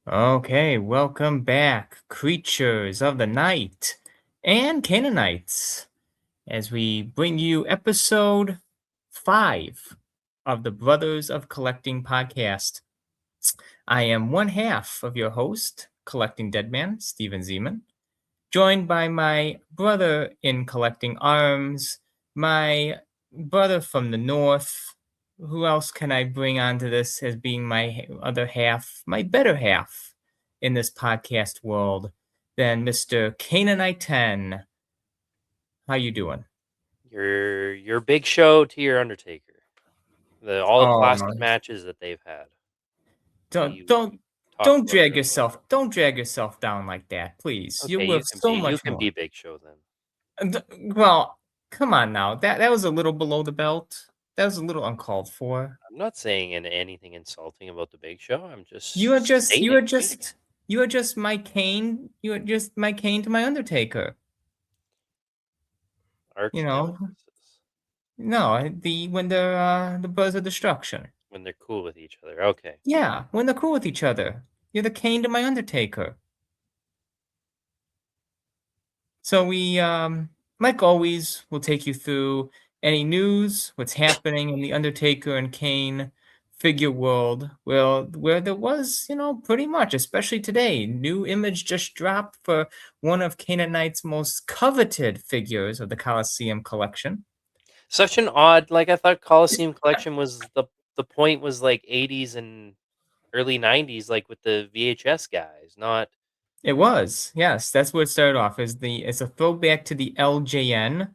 Okay, welcome back, creatures of the night and Canaanites, as we bring you episode 5 of the Brothers of Collecting podcast. I am one half of your host, Collecting Deadman, Steven Zeman, joined by my brother in collecting arms, my brother from the north. Who else can I bring onto this as being my other half, my better half in this podcast world than Mr. Canaanite 10? How you doing? Your Big Show to your Undertaker. All the Oh, classic matches that they've had that don't you don't talk don't about drag early on. yourself down like that, please. You're Okay, worth so you much can be more. Big Show then. Well, come on now. That was a little below the belt. That was a little uncalled for. I'm not saying anything insulting about the Big Show. I'm You are just just you are stating, right? just you are just my Kane. You are just my Kane to my Undertaker. You Arch know, nemesis no, the when they're the Brothers of Destruction. when they're cool with each other. Okay. Yeah, when they're cool with each other. You're the Kane to my Undertaker. So we, like always, will take you through any news, what's happening in the Undertaker and Kane figure world. Well, where there was, pretty much, especially today, new image just dropped for one of Canaanite's most coveted figures of the Coliseum collection. Such an odd, like I thought Coliseum Collection was the point was like 80s and early 90s, like with the VHS guys, not It was, yes. That's what it started off as it's a throwback to the LJN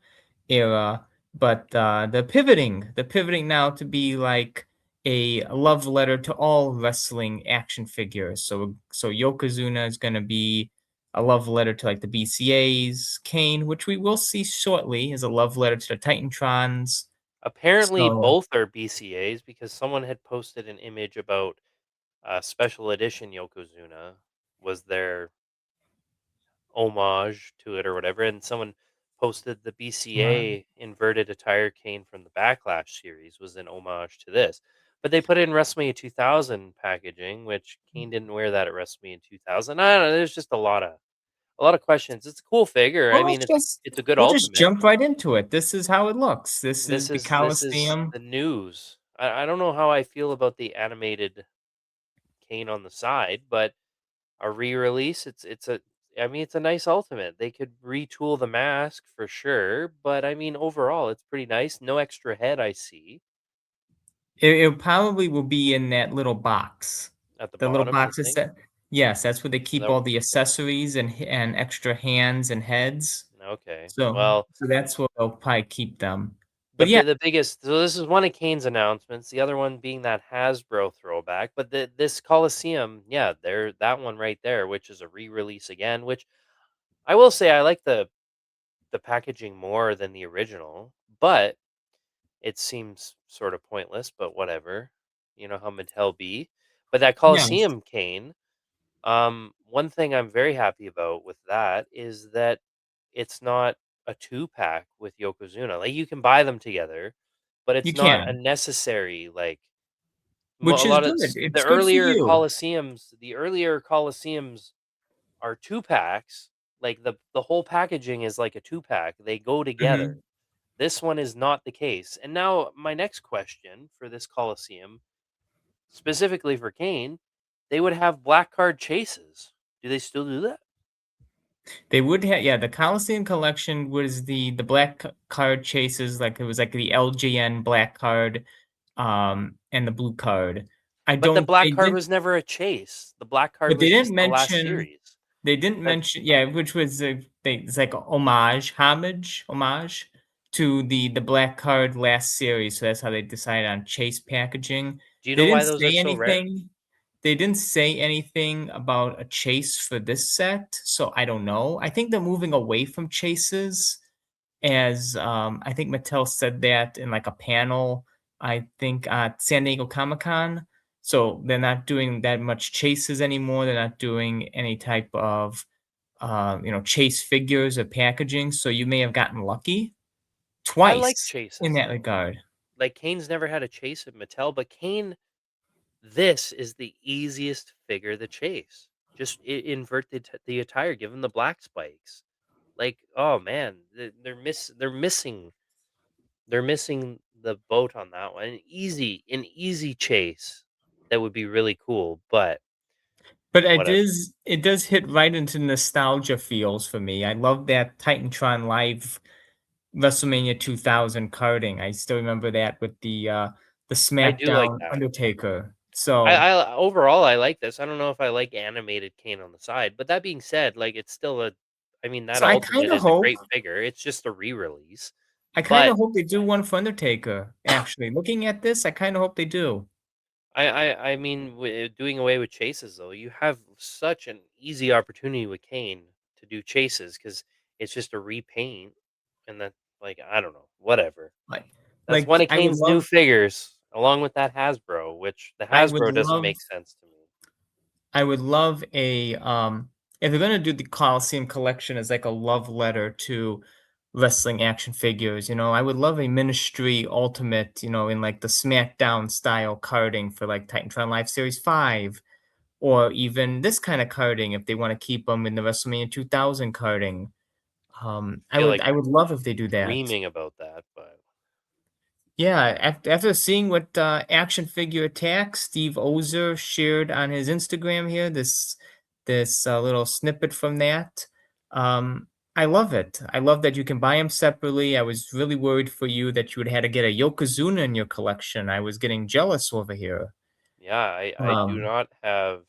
era, but the pivoting now to be like a love letter to all wrestling action figures. So Yokozuna is gonna be a love letter to like the BCAs, Kane, which we will see shortly, is a love letter to the Titantrons. apparently So both are BCAs because someone had posted an image about special edition Yokozuna was their homage to it or whatever, and someone posted the right. BCA inverted attire cane from the Backlash series was an homage to this. But they put it in WrestleMania 2000 packaging, which Kane didn't wear that at WrestleMania 2000. I don't know. There's just a lot of questions. It's a cool figure. I Well, mean, it's a good we'll just ultimate. jump right into it. This is how it looks. This is the This is Coliseum. the news. I don't know how I feel about the animated Kane on the side, but a re-release, it's a I mean, it's a nice ultimate. They could retool the mask for sure, but I mean, overall, it's pretty nice. No extra head I see It probably will be in that little box. at the The little bottom, you box is think? that yes, that's where they Is keep that all the accessories and extra hands and heads. okay? So Well, so that's where they'll probably keep them. But yeah, the biggest, so this is one of Kane's announcements. The other one being that Hasbro throwback, but this Coliseum, yeah, there that one right there, which is a re-release again. Which I will say I like the packaging more than the original, but it seems sort of pointless, but whatever. You know how Mattel be. But that yes, Coliseum cane, one thing I'm very happy about with that is that it's not a two pack with Yokozuna. Like you can buy them together, but you it's not a can, necessary like which a is lot of good. the It's good for earlier you. Coliseums. The earlier Coliseums are two packs. Like the whole packaging is like a two pack. They go together. Mhm. This one is not the case. And now my next question for this Coliseum, specifically for Kane, they would have black card chases. Do they still do that? They would have, yeah, the Coliseum collection was the black card chases, like it was like the LJN black card, and the blue card. I But the don't black they card did was never a chase. The black card but they was didn't just the last mention series. They didn't That mention, yeah, which was it's like a homage to the black card last series. So that's how they decided on chase packaging. do you They know didn't why those are say so rare? anything. They didn't say anything about a chase for this set, so I don't know. I think they're moving away from chases, as I think Mattel said that in like a panel, I think at San Diego Comic Con. So they're not doing that much chases anymore. They're not doing any type of chase figures or packaging. So you may have gotten lucky I like twice in chases that though. regard. Like Kane's never had a chase at Mattel, but Kane This is the easiest figure to chase. Just invert the attire, give him the black spikes. Like, oh man, they're missing the boat on that one. An easy chase that would be really cool, but But whatever. it does hit right into nostalgia feels for me. I love that Titantron Live WrestleMania 2000 carding. I still remember that with the I do like SmackDown that. Undertaker. I So I overall, I like this. I don't know if I like animated Kane on the side, but that being said, like, it's still a I mean, that so Ultimate is a great figure. It's just a re-release, I kind but of hope they do one for Undertaker. Actually, looking at this, I kind of hope they do. I mean, doing away with chases, though, you have such an easy opportunity with Kane to do chases because it's just a repaint, and then, like, I don't know, whatever. Like, That's one of I would Kane's new love, figures, along with that Hasbro, which the I would Hasbro doesn't love make sense to me. I would love a if they're gonna do the Coliseum collection as like a love letter to wrestling action figures, I would love a Ministry Ultimate, in like the SmackDown style carding for like Titantron Live Series 5, or even this kind of carding if they want to keep them in the WrestleMania 2000 carding. I feel like I would love if they do that. dreaming about that, but Yeah, after seeing what Action Figure Attack Steve Ozer shared on his Instagram here, this little snippet from that, I love it. I love that you can buy them separately. I was really worried for you that you would have to get a Yokozuna in your collection. I was getting jealous over here. yeah, I do Um, not have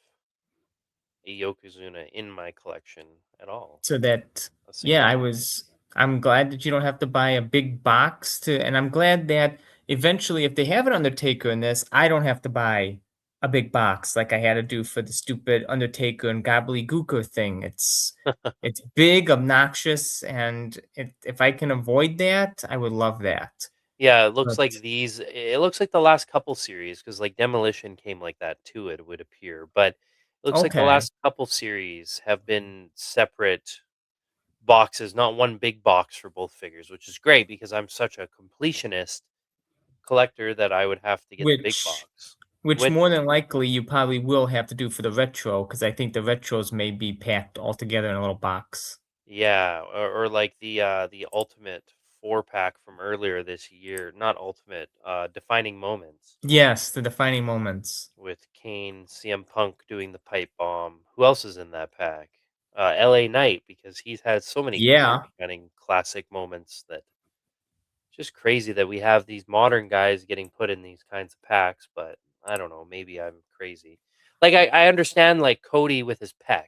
a Yokozuna in my collection at all. So that A yeah, single one. I'm glad that you don't have to buy a big box and I'm glad that eventually if they have an Undertaker in this, I don't have to buy a big box like I had to do for the stupid Undertaker and Gobbledygooker thing. It's big, obnoxious, and if I can avoid that, I would love that. Yeah, it looks But like it looks like the last couple series, because like Demolition came like that too, it would appear, but it looks like the okay. last couple series have been separate boxes, not one big box for both figures, which is great because I'm such a completionist collector that I would have to get the big Which box. which Which more than likely you probably will have to do for the retro because I think the retros may be packed all together in a little box. Yeah, or like the Ultimate 4-pack from earlier this year, not Ultimate, Defining Moments Yes, the defining moments. with Kane, CM Punk doing the pipe bomb. Who else is in that pack? LA Knight, because he's had so many career Yeah, defining classic moments that just crazy that we have these modern guys getting put in these kinds of packs, but I don't know, maybe I'm crazy. Like I understand like Cody with his pec.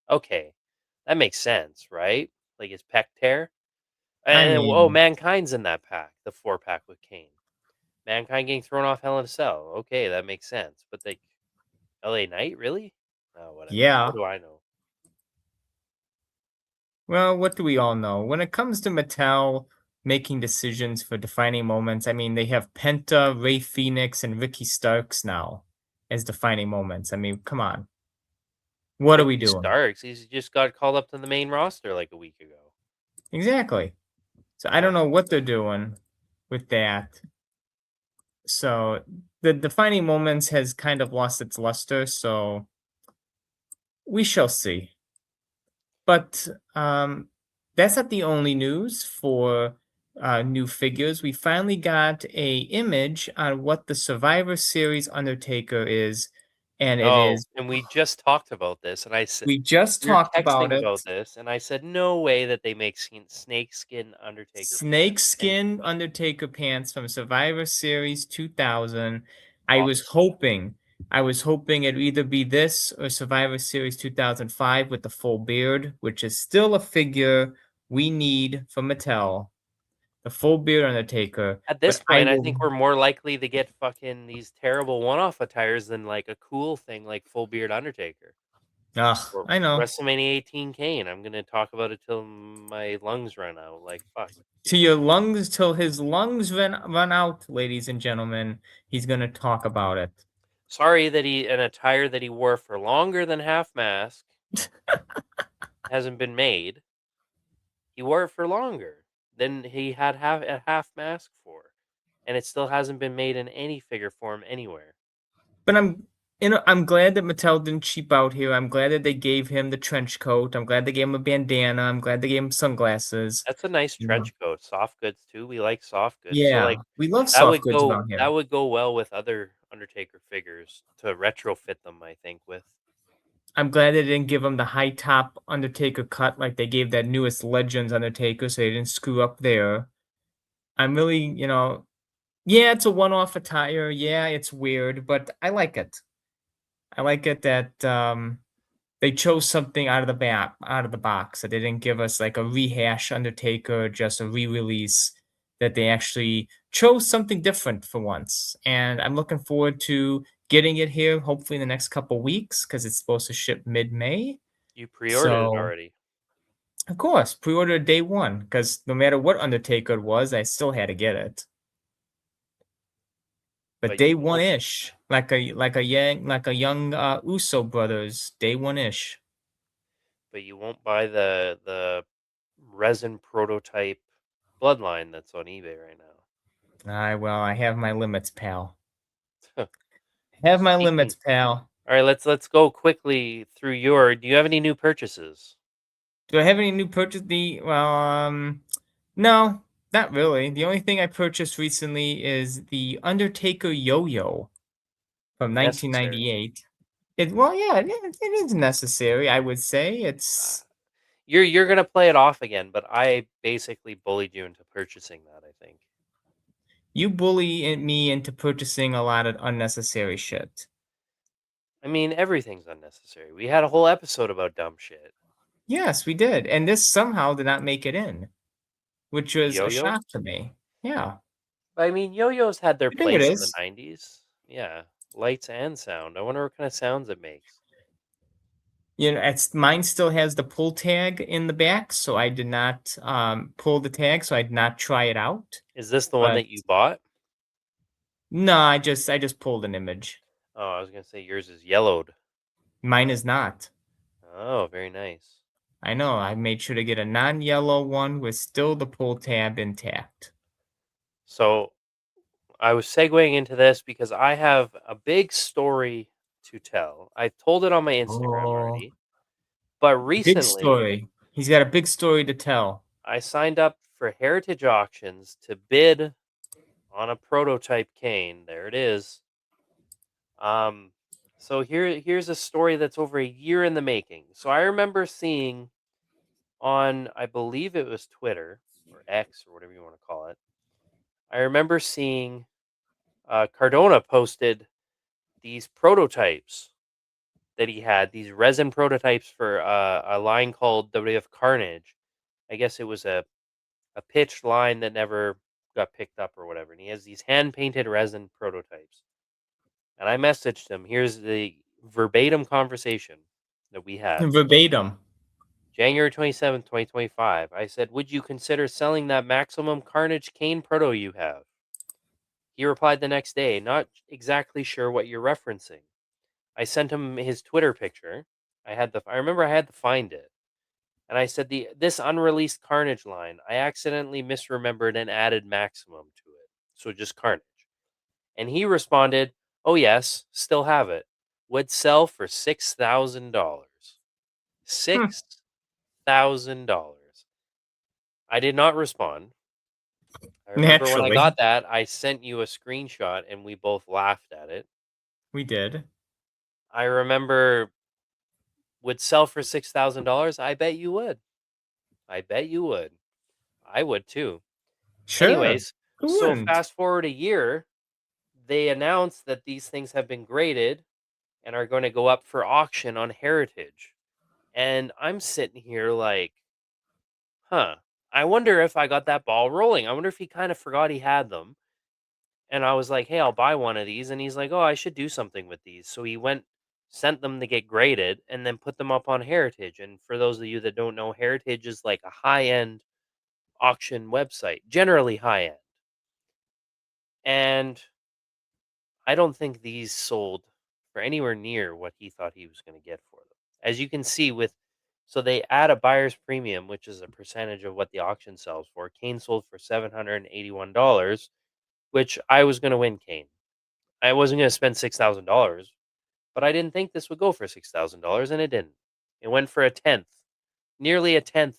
Okay. That makes sense, right? Like his pec tear. I And oh, mean, Mankind's in that pack, the 4-pack with Kane. Mankind getting thrown off Hell in a Cell. Okay, that makes sense. But like LA Knight, really? Oh, whatever. What yeah. do I know? Well, what do we all know? When it comes to Mattel making decisions for defining moments, I mean, they have Penta, Ray Phoenix, and Ricky Starks now as defining moments. I mean, come on. What are we Ricky doing? Starks, he's just got called up to the main roster like a week ago. Exactly. So I don't Yeah. know what they're doing with that. So the defining moments has kind of lost its luster. So we shall see. But that's not the only news for new figures. We finally got a image on what the Survivor Series Undertaker is, and it Oh, is. and we just talked about this, and I said We just we were talked about texting it. about this, and I said, "No way that they make snakeskin Undertaker pants." And Snakeskin Undertaker pants from Survivor Series 2000. I awesome. was hoping, I was hoping it'd either be this or Survivor Series 2005 with the full beard, which is still a figure we need from Mattel. The full beard Undertaker, At this but I point, I will. think we're more likely to get fucking these terrible one-off attires than like a cool thing like full beard Undertaker or I know. WrestleMania 18 Kane. I'm gonna talk about it till my lungs run out. Like fuck. To your lungs till his lungs run out, ladies and gentlemen. He's gonna talk about it. Sorry that he an attire that he wore for longer than half mask hasn't been made. He wore it for longer than he had a half mask for, and it still hasn't been made in any figure form anywhere. But I'm glad that Mattel didn't cheap out here. I'm glad that they gave him the trench coat. I'm glad they gave him a bandana. I'm glad they gave him sunglasses. That's a nice You know? trench coat. Soft goods too. We like soft goods. So Yeah, like we love soft goods around that here. would go well with other Undertaker figures to retrofit them, I think, with. I'm glad they didn't give him the high top Undertaker cut like they gave that newest Legends Undertaker, so they didn't screw up there. I'm really, yeah, it's a one-off attire. Yeah, it's weird, but I like it. I like it that they chose something out of the box. That they didn't give us like a rehash Undertaker, just a re-release. That they actually chose something different for once, and I'm looking forward to getting it here. Hopefully in the next couple weeks because it's supposed to ship mid-May. You pre-ordered it So already, of course, pre-order day one because no matter what Undertaker it was, I still had to get it. But but you day won't. one-ish, like a young Uso brothers, day one-ish. But you won't buy the resin prototype bloodline that's on eBay right I have my limits, pal. now. Have my Speaking. limits, pal. All right, let's go quickly through your. Do you have any new purchases? Do I have any new purchase? No, not really. The only thing I purchased recently is the Undertaker yo-yo from Necessary. 1998. Well, yeah, it is necessary. I would say Uh, it's you're gonna play it off again, but I basically bullied you into purchasing that. I think. you bully me into purchasing a lot of unnecessary shit. I mean, everything's unnecessary. We had a whole episode about dumb shit. Yes, we did, and this somehow did not make it in, which The was a yo-yos. shock to me. Yeah, I mean, yo-yos had their I think it place in the is. '90s. Yeah, lights and sound. I wonder what kind of sounds it makes. It's mine still has the pull tag in the back, so I did not pull the tag, so I did not try it out. Is this the one But that you bought? no, I just pulled an image. Oh, I was gonna say yours is yellowed. Mine is not. Oh, very nice. I know. I made sure to get a non-yellow one with still the pull tab intact. So I was segueing into this because I have a big story to tell. I told it on my Instagram Oh, already, but big recently story. He's got a big story to tell. I signed up for Heritage Auctions to bid on a prototype cane. There it is. Um, so here's a story that's over a year in the making. So I remember seeing on, I believe it was Twitter or X or whatever you want to call it. I remember seeing Cardona posted these prototypes that he had, these resin prototypes for a line called WWF Carnage. I guess it was a pitched line that never got picked up or whatever. And he has these hand painted resin prototypes. And I messaged him. Here's the verbatim conversation that we had. Verbatim. January 27th, 2025. I said, "Would you consider selling that Maximum Carnage Kane proto you have?" He replied the next day, "Not exactly sure what you're referencing." I sent him his Twitter picture. I remember I had to find it. And I said, "This unreleased Carnage line, I accidentally misremembered and added Maximum to it. So just Carnage." And he responded, "Oh yes, still have it. Would sell for $6,000." Hmm, $6,000. I did not respond. I remember when I naturally, got that, I sent you a screenshot and we both laughed at it. we did. I remember, would sell for $6,000. I bet you would. I bet you would. I would too. Sure. Anyways, Who so wouldn't? fast forward a year, they announced that these things have been graded and are going to go up for auction on Heritage. And I'm sitting here like, huh, I wonder if I got that ball rolling. I wonder if he kind of forgot he had them. And I was like, hey, I'll buy one of these. And he's like, oh, I should do something with these. So he went, sent them to get graded, and then put them up on Heritage. And for those of you that don't know, Heritage is like a high end auction website, generally high end. And I don't think these sold for anywhere near what he thought he was going to get for them. As you can see with, so they add a buyer's premium, which is a percentage of what the auction sells for. Kane sold for $781, which I was going to win Kane. I wasn't going to spend $6,000. but I didn't think this would go for $6,000, and it didn't. It went for a tenth, nearly a tenth,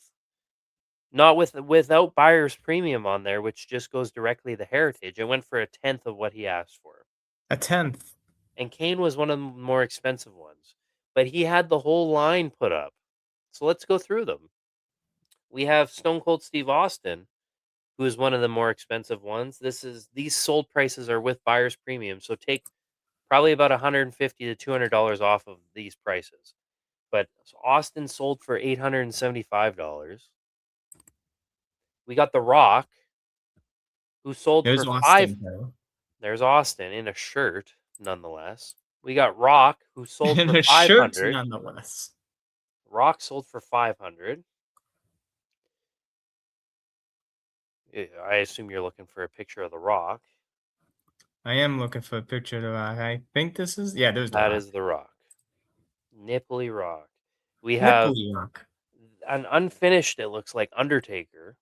not without buyer's premium on there, which just goes directly to heritage. It went for a tenth of what he asked for. A tenth. And Kane was one of the more expensive ones, but he had the whole line put up. So let's go through them. We have Stone Cold Steve Austin, who is one of the more expensive ones. These sold prices are with buyer's premium, so take probably about 150 to $200 off of these prices. But Austin sold for $875. We got The Rock, who sold There's for five. Austin, though. There's Austin in a shirt, nonetheless. We got Rock, who sold In for a shirt, 500. nonetheless. Rock sold for 500. I assume you're looking for a picture of The Rock. I am looking for a picture of the rock. I think this is, yeah, there's the That rock. is The Rock. Nipply Rock. We have Nipply rock. an unfinished, it looks like, Undertaker,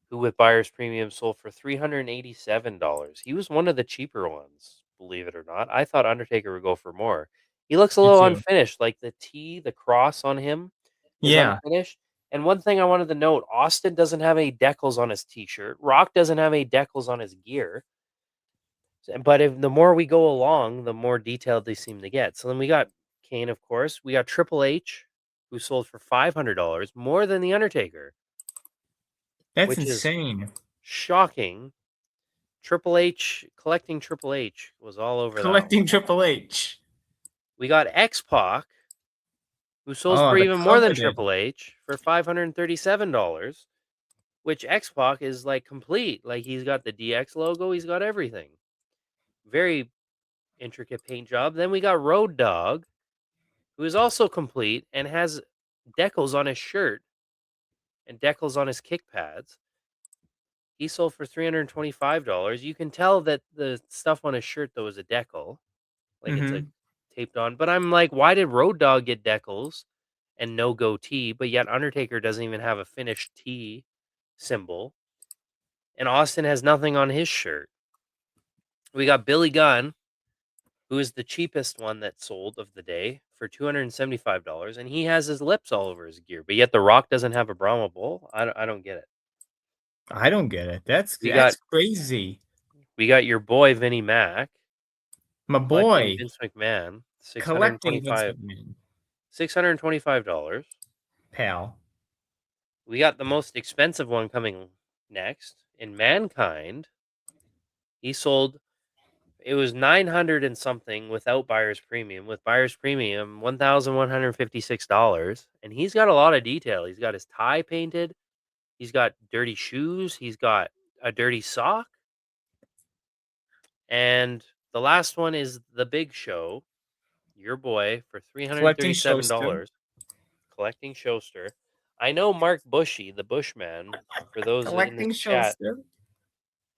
who with buyer's premium sold for $387. He was one of the cheaper ones, believe it or not. I thought Undertaker would go for more. He looks a Me little too. unfinished, like the cross on him is Yeah, unfinished. And one thing I wanted to note, Austin doesn't have any decals on his t-shirt. Rock doesn't have any decals on his gear. But if the more we go along, the more detailed they seem to get. So then we got Kane, of course. We got Triple H, who sold for $500, more than the Undertaker, that's which is insane. shocking. Collecting Triple H was all over that one. Collecting Triple H. We got X Pac, who sold Oh, for the even more than coveted. Triple H for $537, which X Pac is like complete. Like he's got the DX logo, he's got everything. Very intricate paint job. Then we got Road Dogg, who is also complete and has decals on his shirt and decals on his kick pads. He sold for $325. You can tell that the stuff on his shirt though is a decal, like it's a Mm-hmm. taped on. But I'm like, why did Road Dogg get decals and no goatee? But yet Undertaker doesn't even have a finished T symbol, and Austin has nothing on his shirt. We got Billy Gunn, who is the cheapest one that sold of the day for $275, and he has his lips all over his gear. But yet The Rock doesn't have a Brahma Bull. I don't get it. I don't get it. That's We got that's crazy. we got your boy Vinnie Mac My collecting boy, Vince McMahon, collecting Vince McMahon, $625. pal. We got the most expensive one coming next in Mankind. He sold, it was 900 and something without buyer's premium. With buyer's premium, $1,156. And he's got a lot of detail. He's got his tie painted. He's got dirty shoes. He's got a dirty sock. And the last one is The Big Show, your boy, for Collecting Showster. $337. Collecting Showster. I know Mark Bushy, the Bushman, for those in this Collecting chat,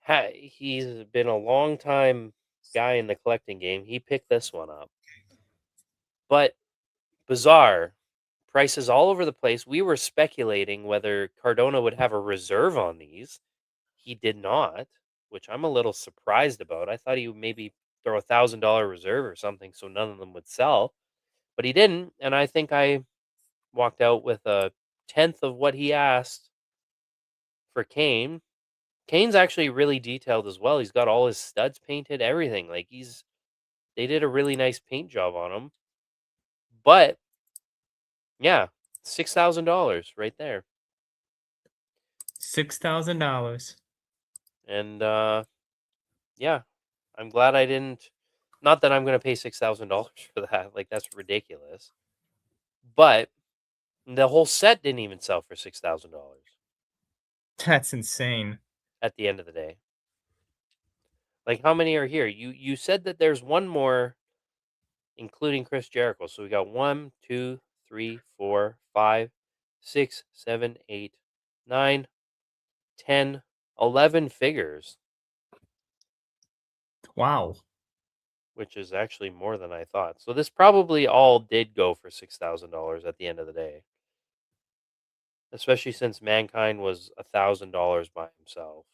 Showster. he's been a long time guy in the collecting game. He picked this one up. But bizarre prices all over the place. We were speculating whether Cardona would have a reserve on these. He did not, which I'm a little surprised about. I thought he would maybe throw $1,000 reserve or something so none of them would sell, but he didn't. And I think I walked out with a tenth of what he asked for Kane. Kane's actually really detailed as well. He's got all his studs painted, everything. Like they did a really nice paint job on him. But yeah, $6,000 right there. $6,000. And yeah, I'm glad I didn't, not that I'm gonna pay $6,000 for that. Like that's ridiculous. But the whole set didn't even sell for $6,000 That's insane. at the end of the day. Like how many are here? You said that there's one more including Chris Jericho. So we got 1, 2, 3, 4, 5, 6, 7, 8, 9, 10, 11 figures, Wow. which is actually more than I thought. So this probably all did go for $6,000 at the end of the day, especially since Mankind was $1,000 by himself.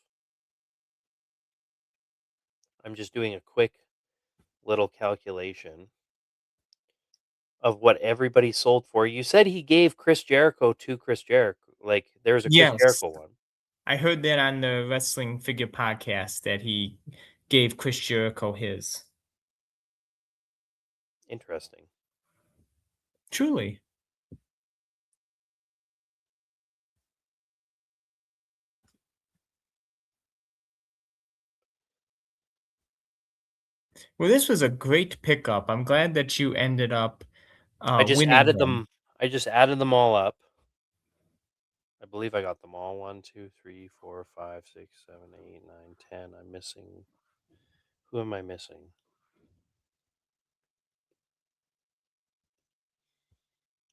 I'm just doing a quick little calculation. of what everybody sold for. You said he gave Chris Jericho to Chris Jericho. Like there was a Chris Yes. Jericho one. I heard that on the Wrestling Figure podcast that he gave Chris Jericho his. Interesting. Truly. Well, this was a great pickup. I'm glad that you ended up I just winning added them. them. I just added them all up. I believe I got them all. 1, 2, 3, 4, 5, 6, 7, 8, 9, 10. I'm missing. Who am I missing?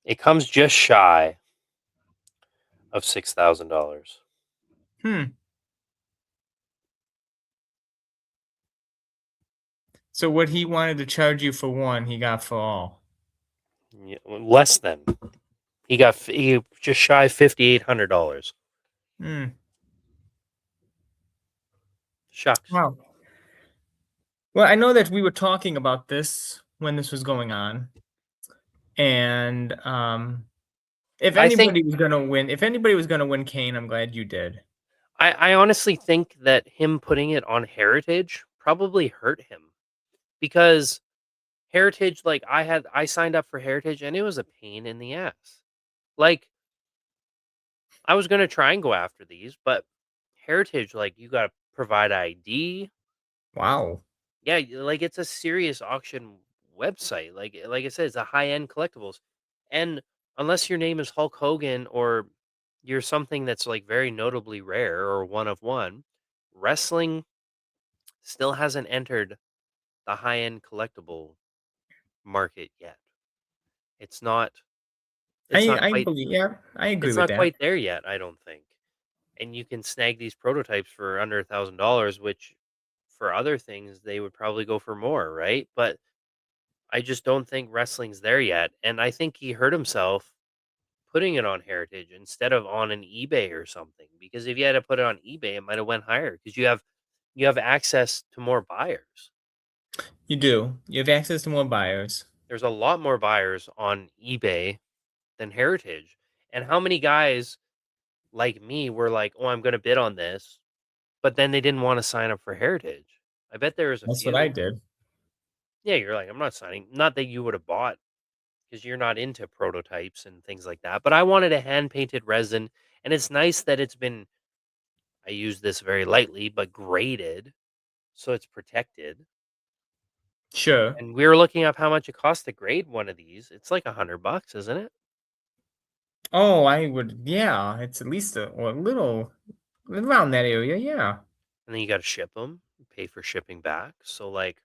It comes just shy of $6,000. Hmm. So what he wanted to charge you for one, he got for all. Yeah, less than. He just shy of $5,800. Hmm. Shucks. Wow. Well, I know that we were talking about this when this was going on, and if I think anybody was gonna win, if anybody was gonna win Kane, I'm glad you did. I honestly think that him putting it on Heritage probably hurt him because Heritage, like I signed up for Heritage and it was a pain in the ass. Like I was gonna try and go after these, but Heritage, like you gotta provide ID. Wow. Yeah, like it's a serious auction website. Like I said, it's a high end collectibles. And unless your name is Hulk Hogan or you're something that's like very notably rare or one of one, wrestling still hasn't entered the high end collectible market yet. It's not it's not I quite believe, yeah, I agree it's with not that. quite there yet, I don't think. And you can snag these prototypes for under $1,000, which for other things they would probably go for more, right? But I just don't think wrestling's there yet. And I think he hurt himself putting it on Heritage instead of on an eBay or something. Because if you had to put it on eBay, it might have went higher because you have access to more buyers. You do. You have access to more buyers. There's a lot more buyers on eBay than Heritage. And how many guys like me were like, "Oh, I'm going to bid on this," but then they didn't want to sign up for Heritage. I bet there was a That's what I few. did. Yeah, you're like, "I'm not signing." Not that you would have bought because you're not into prototypes and things like that. But I wanted a hand painted resin, and it's nice that it's been. I use this very lightly, but graded, so it's protected. Sure. And we were looking up how much it costs to grade one of these. It's like $100, isn't it? Oh, I would, yeah, it's at least a, or a little around that area, yeah. And then you got to ship them, pay for shipping back. So like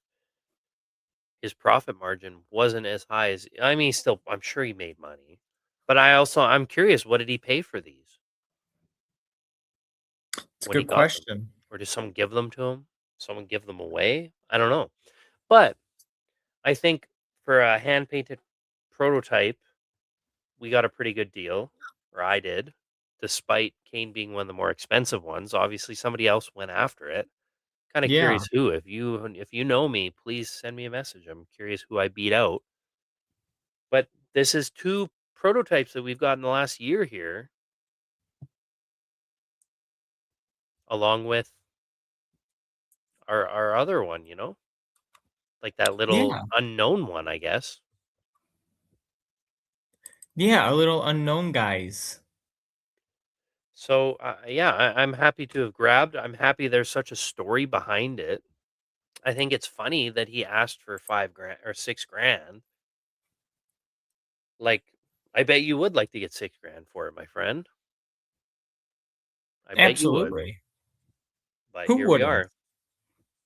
his profit margin wasn't as high as I mean, still, I'm sure he made money. But I'm curious, what did he pay for these It's a when he good got them? question. Or did someone give them to him? Someone give them away? I don't know. But I think for a hand painted prototype, we got a pretty good deal, or I did, despite Kane being one of the more expensive ones. Obviously, somebody else went after it. Kind of Yeah. curious who. If you know me, please send me a message. I'm curious who I beat out. But this is two prototypes that we've got in the last year here, along with our other one. Like that little Yeah. unknown one, I guess. Yeah, a little unknown guys. So yeah, I'm happy to have grabbed. I'm happy there's such a story behind it. I think it's funny that he asked for 5 grand or 6 grand. Like, I bet you would like to get 6 grand for it, my friend. I bet you would. Absolutely. But Who here we wouldn't? are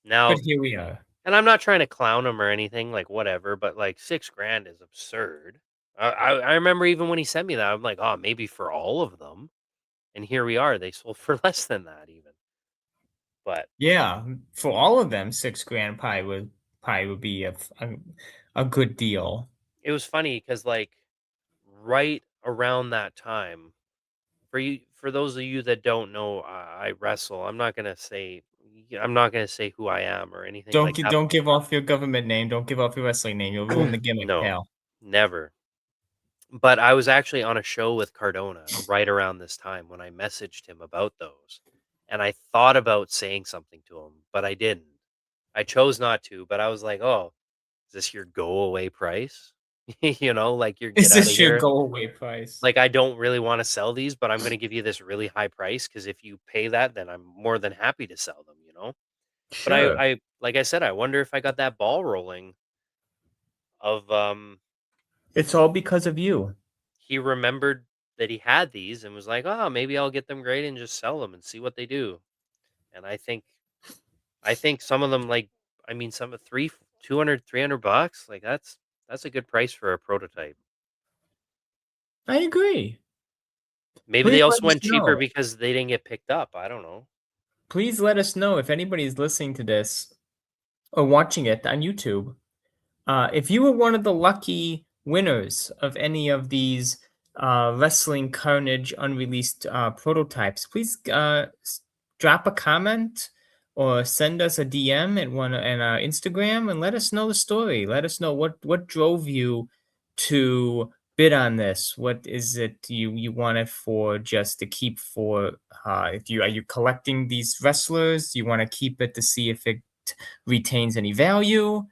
But now. here we are. And I'm not trying to clown him or anything, like whatever. But like 6 grand is absurd. I remember even when he sent me that, I'm like, oh, maybe for all of them. And here we are. They sold for less than that, even. But Yeah, for all of them, 6 grand probably would be a good deal. it was funny because like right around that time, for those of you that don't know, I wrestle. I'm not gonna say who I am or anything like that. Don't give off your government name. Don't give off your wrestling name. You'll ruin the gimmick, No, pal. never. But I was actually on a show with Cardona right around this time when I messaged him about those, and I thought about saying something to him, but I didn't. I chose not to, but I was like, "Oh, is this your go away price?" Like your Is get out of this your here. go away price? Like I don't really want to sell these, but I'm going to give you this really high price because if you pay that, then I'm more than happy to sell them. But Sure. like I said, I wonder if I got that ball rolling of It's all because of you. he remembered that he had these and was like, "Oh, maybe I'll get them graded and just sell them and see what they do." And I think some of them I mean some of 200, $300, like that's a good price for a prototype. I agree. Maybe Please they let also us went cheaper know. because they didn't get picked up. I don't know. Please let us know if anybody's listening to this or watching it on YouTube. If you were one of the lucky winners of any of these Wrestling Carnage unreleased prototypes, please drop a comment or send us a DM at one and Instagram and let us know the story. Let us know what drove you to bid on this. What is it you want it for? Just to keep for if you are you collecting these wrestlers? You want to keep it to see if it retains any value?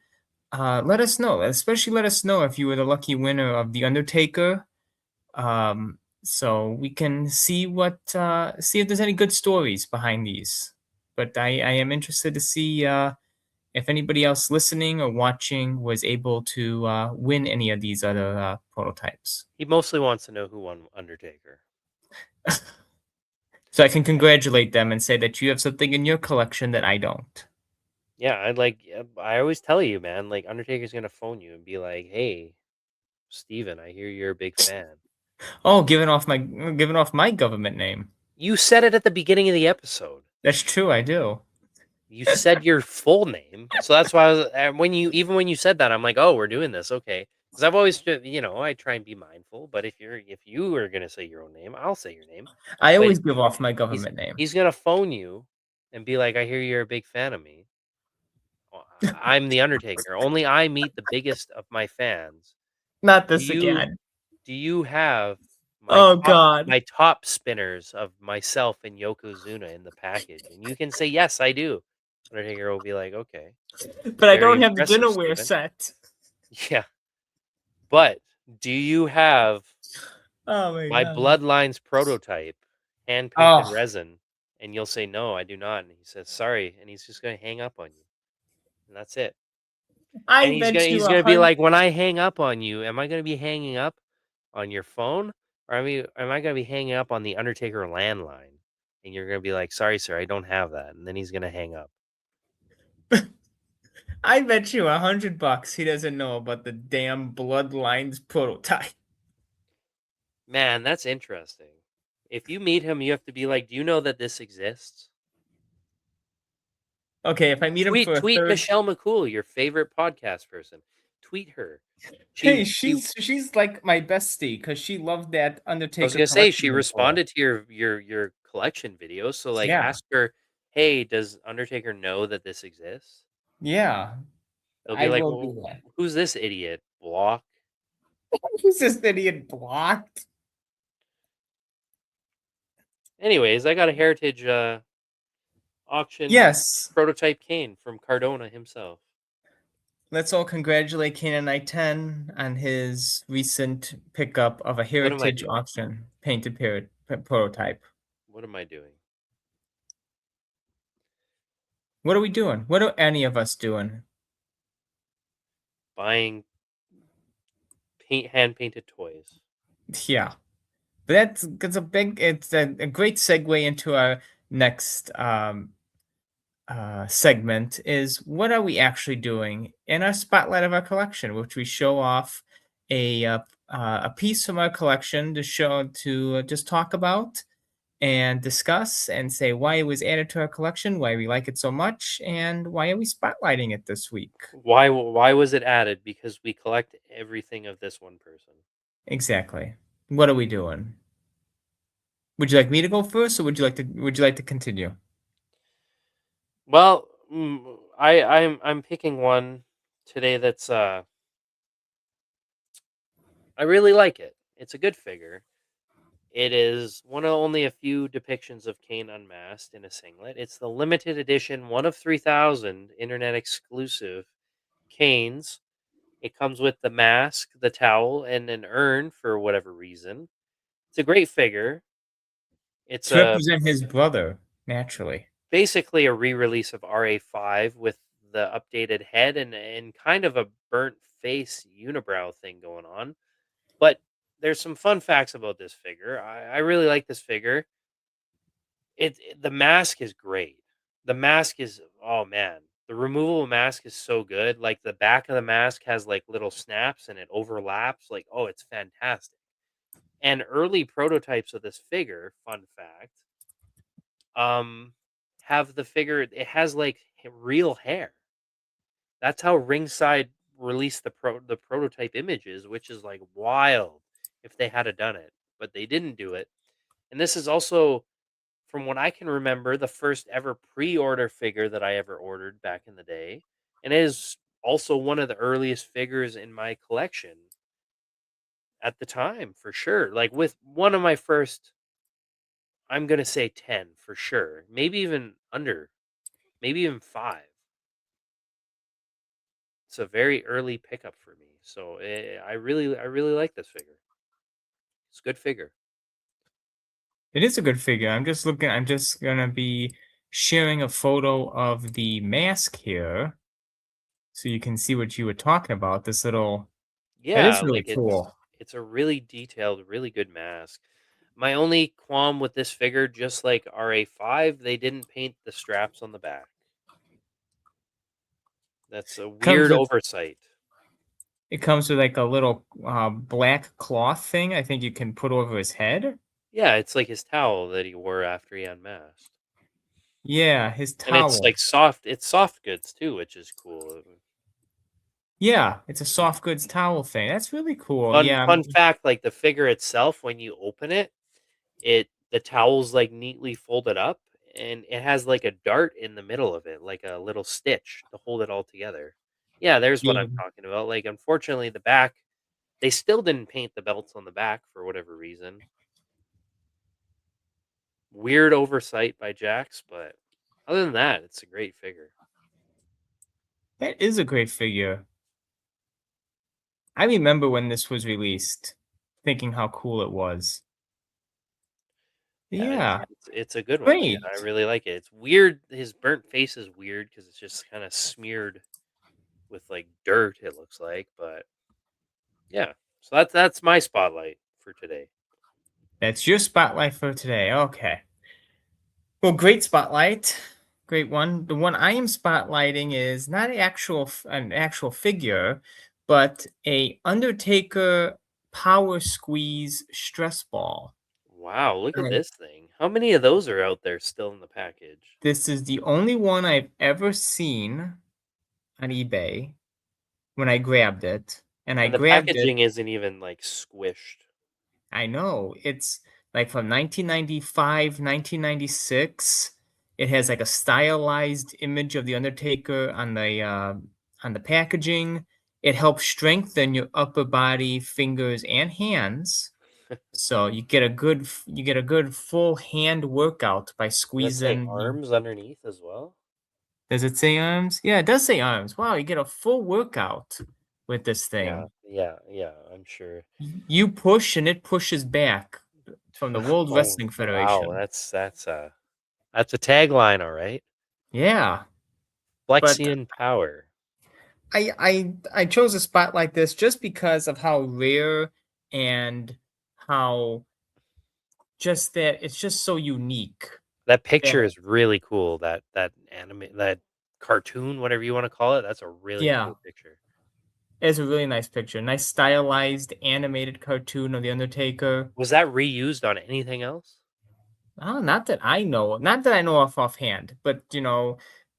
Let us know. Especially let us know if you were the lucky winner of the Undertaker, so we can see if there's any good stories behind these. But I am interested to see if anybody else listening or watching was able to win any of these other prototypes, He mostly wants to know who won Undertaker. so I can congratulate them and say that you have something in your collection that I don't. Yeah, I always tell you, man, like Undertaker's gonna phone you and be like, "Hey, Steven, I hear you're a big fan." Oh, giving off my government name. You said it at the beginning of the episode. That's true. I do. You said your full name, so that's why I was when you said that, I'm like, "Oh, we're doing this, okay." Because I've always, I try and be mindful. But if you are gonna say your own name, I'll say your name. I But always give off my he's government name. he's gonna phone you and be like, "I hear you're a big fan of me. Well, I'm the Undertaker. Only I meet the biggest of my fans. Not Do this you again. do you have my Oh top God. my top spinners of myself and Yokozuna in the package?" And you can say, "Yes, I do." Undertaker will be like, "Okay. But I Very don't have the impressive, dinnerware Steven." set. Yeah, but do you have Oh my my God. Bloodlines prototype, hand painted Oh, resin? And you'll say, "No, I do not." And he says, "Sorry," and he's just gonna hang up on you, and that's it. I And bet you he's a gonna be hundred. like, "When I hang up on you, am I gonna be hanging up on your phone, or am I gonna be hanging up on the Undertaker landline?" And you're gonna be like, "Sorry, sir, I don't have that." And then he's gonna hang up. I bet you $100 he doesn't know about the damn Bloodlines prototype. Man, that's interesting. If you meet him, you have to be like, "Do you know that this exists?" Okay, if I meet him for a Tweet third, Michelle McCool, your favorite podcast person. Tweet her. hey, She she's like my bestie because she loved that I was Undertaker gonna say she collection info. responded to your collection video, so like Yeah, ask her, "Hey, does Undertaker know that this exists?" yeah, They'll be I like, will "Well, do that. who's this idiot?" Block. Who's this idiot blocked? Anyways, I got a heritage auction Yes, prototype cane from Cardona himself. let's all congratulate Canaanite 10 on his recent pickup of a What am I heritage doing? auction painted prototype. What am I doing? What are we doing? What are any of us doing? Buying hand painted toys. Yeah, but it's a great segue into our next segment is what are we actually doing in our spotlight of our collection, which we show off a piece from our collection to show to just talk about and discuss and say why it was added to our collection, why we like it so much, and why are we spotlighting it this week. Why was it added? Because we collect everything of this one person. Exactly. What are we doing? Would you like me to go first, or would you like to continue? Well, I'm picking one today that's I really like it. It's a good figure. It is one of only a few depictions of Kane unmasked in a singlet. It's the limited edition, one of 3,000 internet exclusive Kanes. It comes with the mask, the towel, and an urn for whatever reason. It's a great figure. It's To represent his brother, naturally. basically a re-release of RA5 with the updated head and kind of a burnt face unibrow thing going on. But there's some fun facts about this figure. I really like this figure. The mask is great. The mask is, oh man, the removable mask is so good. Like the back of the mask has like little snaps and it overlaps. Like, oh, it's fantastic. And early prototypes of this figure, fun fact, um, have the figure. It has like real hair. That's how Ringside released the prototype images, which is like wild if they had a done it, but they didn't do it. And this is also, from what I can remember, the first ever pre-order figure that I ever ordered back in the day, and it is also one of the earliest figures in my collection at the time, for sure. Like with one of my first, I'm gonna say 10 for sure, maybe even under, maybe even 5. It's a very early pickup for me, so I really like this figure. It's a good figure. It is a good figure. I'm just gonna be sharing a photo of the mask here so you can see what you were talking about. That is Yeah, really like cool. it's a really detailed, really good mask. My only qualm with this figure, just like RA5, they didn't paint the straps on the back. That's a Comes weird with oversight. it comes with like a little black cloth thing I think you can put over his head. Yeah, it's like his towel that he wore after he unmasked. Yeah, his And it's towel. like soft, it's soft goods too, which is cool. Yeah, it's a soft goods towel thing. That's really cool. Fun Yeah, fun fact, like the figure itself, when you open it, the towel's like neatly folded up and it has like a dart in the middle of it, like a little stitch to hold it all together. Yeah, there's what yeah. I'm talking about. Like unfortunately the back, they still didn't paint the belts on the back for whatever reason. Weird oversight by Jax, but other than that, it's a great figure. That is a great figure. I remember when this was released, thinking how cool it was. Yeah, it's Yeah, it's it's a good one, man. I great. really like it. It's weird. His burnt face is weird because it's just kind of smeared with like dirt. It looks like, but yeah. So that's my spotlight for today. That's your spotlight for today. Okay. Well, great spotlight. Great one. The one I am spotlighting is not an actual figure, but a Undertaker power squeeze stress ball. Wow, look at And this thing. How many of those are out there still in the package? this is the only one I've ever seen on eBay when I grabbed it. And I And the grabbed it. packaging isn't even like squished. I know. It's like from 1995, 1996. It has like a stylized image of the Undertaker on the packaging. It helps strengthen your upper body, fingers, and hands. So you get a good full hand workout by Does it say squeezing the. arms underneath as well? Does it say arms? Yeah, it does say arms. Wow, you get a full workout with this Yeah, thing. yeah, yeah, I'm sure. You push and it pushes back from the World Oh, Wrestling wow, Federation. that's a tagline, all right. Yeah, but Flexion power. I chose a spot like this just because of how rare and how just that it's just so unique That that picture is really cool. That cartoon, whatever you want to call it, that's a really yeah, cool picture. it's a really nice picture. Nice stylized animated cartoon of the Undertaker. Was that reused on anything else? Oh, not that I know of offhand, but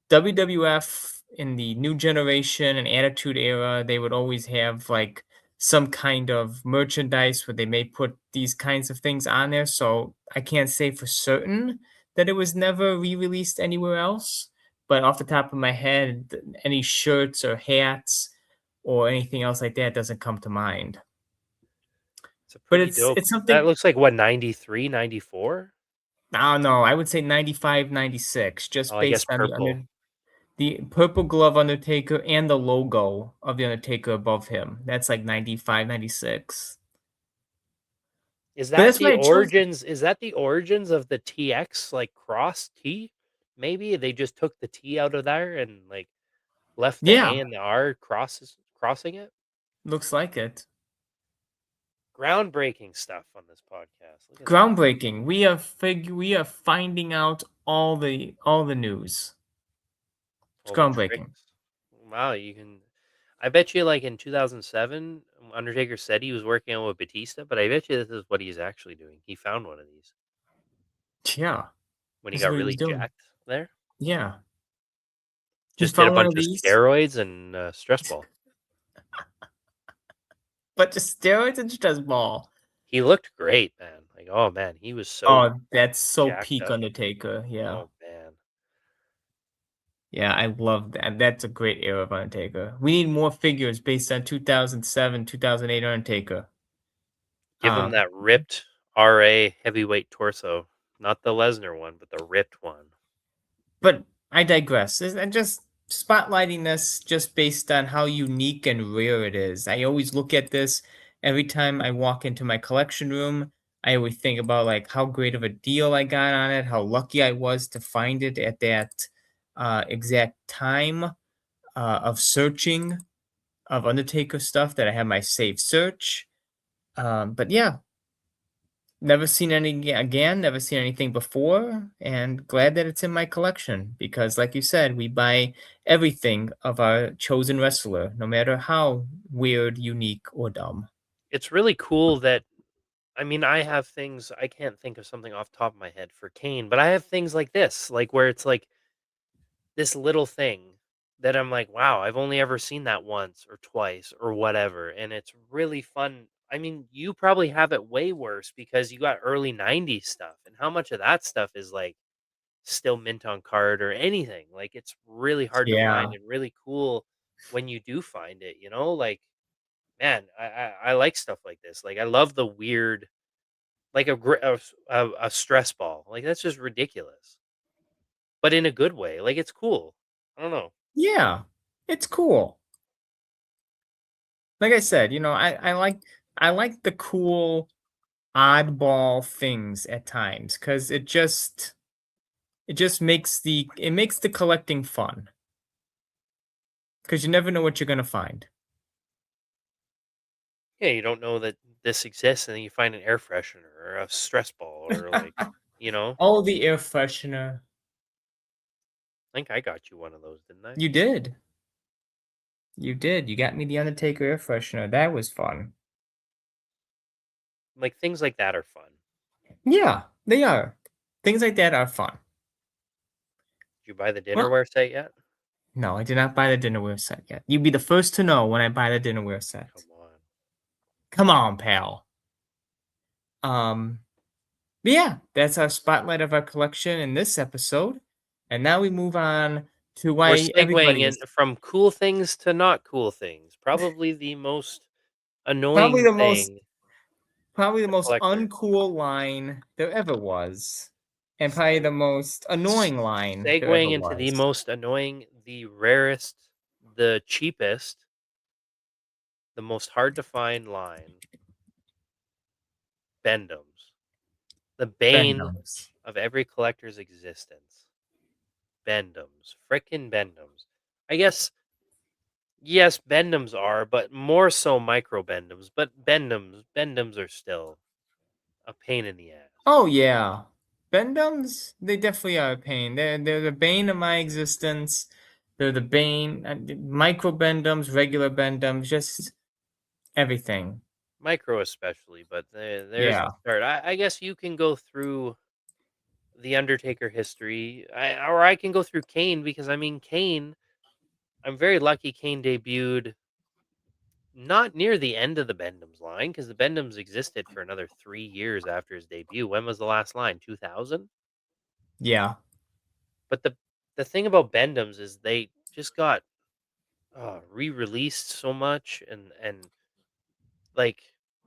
WWF in the new generation and Attitude Era, they would always have like some kind of merchandise where they may put these kinds of things on there. So I can't say for certain that it was never re-released anywhere else. But off the top of my head, any shirts or hats or anything else like that doesn't come to mind. a but pretty dope. it's That something. looks like what, 93, 94. I don't know. I would say 95, 96, Oh, just I guess based on purple. the purple glove Undertaker and the logo of the Undertaker above him. That's like 95, 96. But that's why I chose. Is that the origins of the TX, like, cross T? Maybe they just took the T out of there and, like, left the Yeah, A and the R crossing it? looks like it. Groundbreaking stuff on this podcast. Look at that. Groundbreaking. We are finding out all the news. It's All the groundbreaking. tricks. Wow, you can I bet you, like, in 2007, Undertaker said he was working on with Batista, but I bet you this is what he's actually doing. He found one of these Yeah, when he this is got what he was really doing. jacked there. Yeah, he Just did a found one bunch of of these, steroids and, stress ball. but just steroids and stress ball. He looked great, man. Like, oh, man, he was so Oh, that's so jacked peak up. Undertaker. Yeah. Oh, man. Yeah, I love that. That's a great era of Undertaker. We need more figures based on 2007, 2008 Undertaker. Give him Um, that ripped RA heavyweight torso. Not the Lesnar one, but the ripped one. but I digress. I'm just spotlighting this just based on how unique and rare it is. I always look at this every time I walk into my collection room. I always think about like how great of a deal I got on it, how lucky I was to find it at that exact time of searching of Undertaker stuff that I have my saved search. But yeah, never seen any again, never seen anything before, and glad that it's in my collection because, like you said, we buy everything of our chosen wrestler, no matter how weird, unique, or dumb. It's really cool that I mean, I have things I can't think of something off the top of my head for Kane, but I have things like this, like where it's like this little thing that I'm like, wow, I've only ever seen that once or twice or whatever. And it's really fun. I mean, you probably have it way worse because you got early 90s stuff. And how much of that stuff is like still mint on card or anything? Like, it's really hard to find Yeah, and really cool when you do find it, you know? Like, man, I like stuff like this. Like, I love the weird, like a stress ball. Like, that's just ridiculous, but in a good way. Like, it's cool. I don't know. yeah, it's cool. Like I said, I like the cool oddball things at times because it just makes the collecting fun because you never know what you're gonna find. Yeah, you don't know that this exists, and then you find an air freshener or a stress ball or like, you know. Oh, the air freshener. I think I got you one of those, didn't I? You did. You did. You got me the Undertaker air freshener. That was fun. Like things like that are fun. Yeah, they are. Things like that are fun. Did you buy the Well, dinnerware set yet? no, I did not buy the dinnerware set yet. You'd be the first to know when I buy the dinnerware set. Come on. Come on, pal. Um, but yeah, that's our spotlight of our collection in this episode. And now we move on to We're why segueing everybody in is from cool things to not cool things. Probably the most probably annoying the most thing probably the a most collector. uncool line there ever was. And probably the most S- annoying line there ever Segueing into the was. most annoying, the rarest, the cheapest, the most hard to find line, Bend-Ems. The bane Bendoms. of every collector's existence. Bend-Ems. Frickin' Bend-Ems. I guess, yes, Bend-Ems are, but more so micro Bend-Ems. But Bend-Ems are still a pain in the ass. Oh yeah. Bendoms, they definitely are a pain. They're the bane of my existence. They're the bane micro bendoms, regular bendoms, just everything. Micro especially, but there's the Yeah. start. I guess you can go through the Undertaker history, or I can go through Kane because, I mean, Kane, I'm very lucky Kane debuted not near the end of the Bend-Ems line, because the Bend-Ems existed for another 3 years after his debut. When was the last line? 2000? Yeah. But the thing about Bend-Ems is they just got, re-released so much, and, like,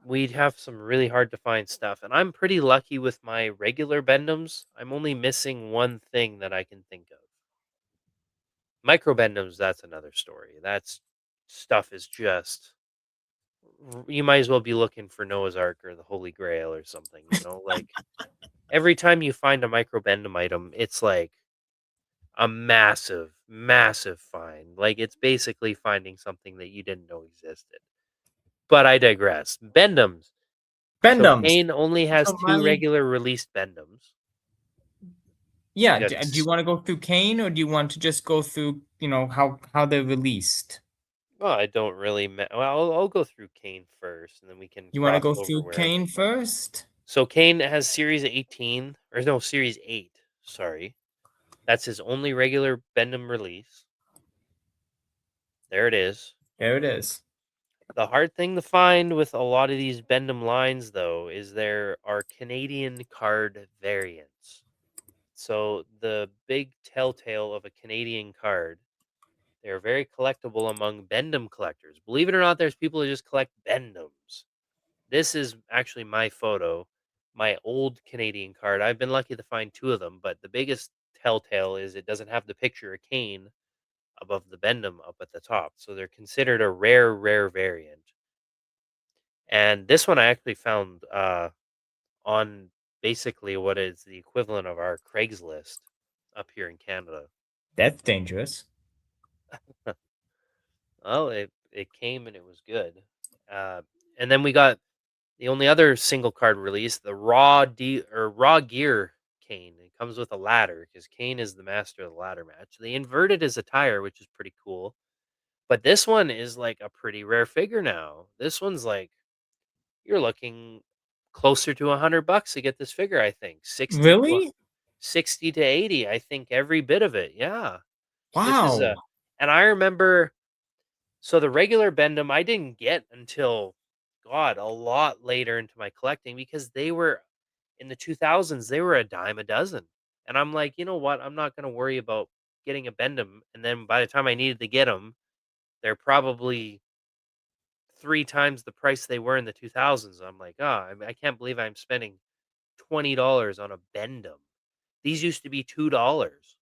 we'd have some really hard to find stuff, and I'm pretty lucky with my regular Bend-Ems. I'm only missing one thing that I can think of. Micro Bend-Ems, that's another story. That's stuff is just you might as well be looking for Noah's Ark or the Holy Grail or something, like every time you find a micro Bend-Em item, it's like a massive, massive find. Like it's basically finding something that you didn't know existed. But I digress. Bend-Ems. So Bend-Ems. Kane only has So two my regular released Bend-Ems. yeah, You got do you want to go through Kane or do you want to just go through, how they're released? well, I don't really well, I'll go through Kane first and then we can You want to cross go over through wherever. Kane first? So Kane has series 18 or no, series 8, sorry. That's his only regular Bend-Em release. There it is. There it is. The hard thing to find with a lot of these Bend-Em lines, though, is there are Canadian card variants. So the big telltale of a Canadian card, they are very collectible among Bend-Em collectors. Believe it or not, there's people who just collect Bend-Ems. This is actually my photo, my old Canadian card. I've been lucky to find two of them, but the biggest telltale is it doesn't have the picture of Kane above the Bend-Em up at the top. So they're considered a rare, rare variant. And this one I actually found on basically what is the equivalent of our Craigslist up here in Canada. That's dangerous. Well, it came and it was good. Uh, and then we got the only other single card release, the Raw Gear Kane. It comes with a ladder because Kane is the master of the ladder match. They inverted his attire, which is pretty cool. But this one is like a pretty rare figure now. This one's like you're looking closer to $100 to get this figure, I think. Really? 60 to 80, I think every bit of it. Yeah. This is Wow. a and I remember so the regular Bend-Em I didn't get until god, a lot later into my collecting because they were in the 2000s, they were a dime a dozen. And I'm like, "You know what? I'm not going to worry about getting a Bend-Em." And then by the time I needed to get them, they're probably 3 times the price they were in the 2000s. I'm like, "Ah, I can't believe I'm spending $20 on a Bend-Em." These used to be $2,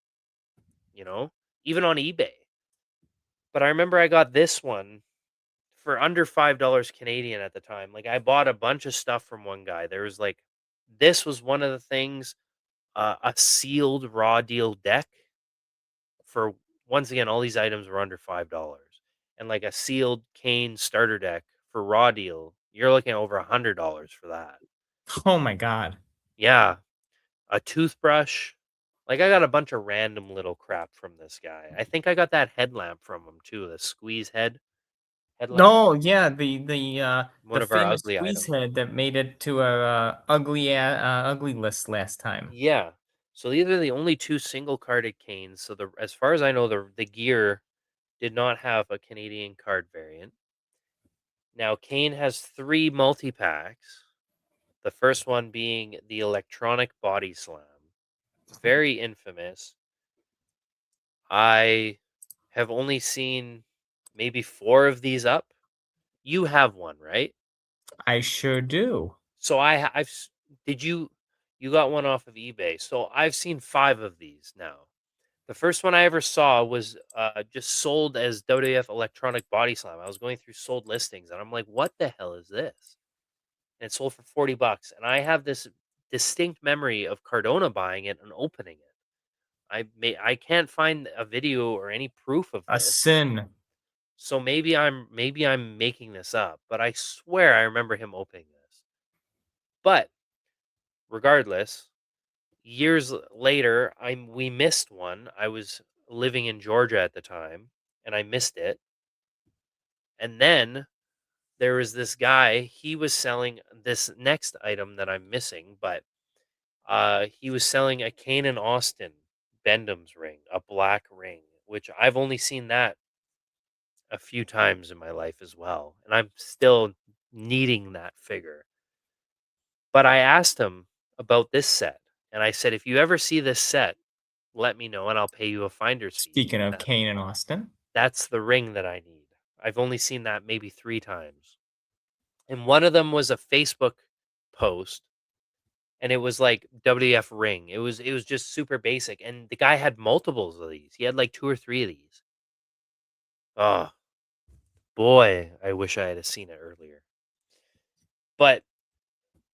you know, even on eBay. But I remember I got this one for under $5 Canadian at the time. Like I bought a bunch of stuff from one guy. There was like this was one of the things, a sealed raw deal deck for once again, all these items were under $5. And like a sealed Kane starter deck for raw deal, you're looking at over $100 for that. Oh my God. Yeah, a toothbrush. Like, I got a bunch of random little crap from this guy. I think I got that headlamp from him too, the squeeze head headlamp, Oh yeah, the one of our famous ugly squeeze items. head that made it to our ugly list last time. Yeah. So these are the only 2 single carded canes. So the as far as I know, the gear did not have a Canadian card variant. Now Kane has 3 multi-packs. The first one being the electronic body slam. Very infamous. I have only seen maybe 4 of these up. You have one, right? I sure do. So did you got one off of eBay. So I've seen 5 of these now. The first one I ever saw was just sold as WWF Electronic Body Slam. I was going through sold listings and I'm like, what the hell is this? And it sold for $40. And I have this distinct memory of Cardona buying it and opening it. I can't find a video or any proof of A this. sin. So maybe I'm making this up, but I swear I remember him opening this. But regardless, years later, we missed one. I was living in Georgia at the time, and I missed it. And then there was this guy. He was selling this next item that I'm missing, but he was selling a Kane and Austin Bend-Ems ring, a black ring, which I've only seen that a few times in my life as well, and I'm still needing that figure. But I asked him about this set, and I said, "If you ever see this set, let me know, and I'll pay you a finder's fee." Speaking of Kane and Austin, That's the ring that I need. I've only seen that maybe 3 times. and one of them was a Facebook post, and it was like WWF ring. It was just super basic, and the guy had multiples of these. He had like 2 or 3 of these. Oh, boy, I wish I had seen it earlier. But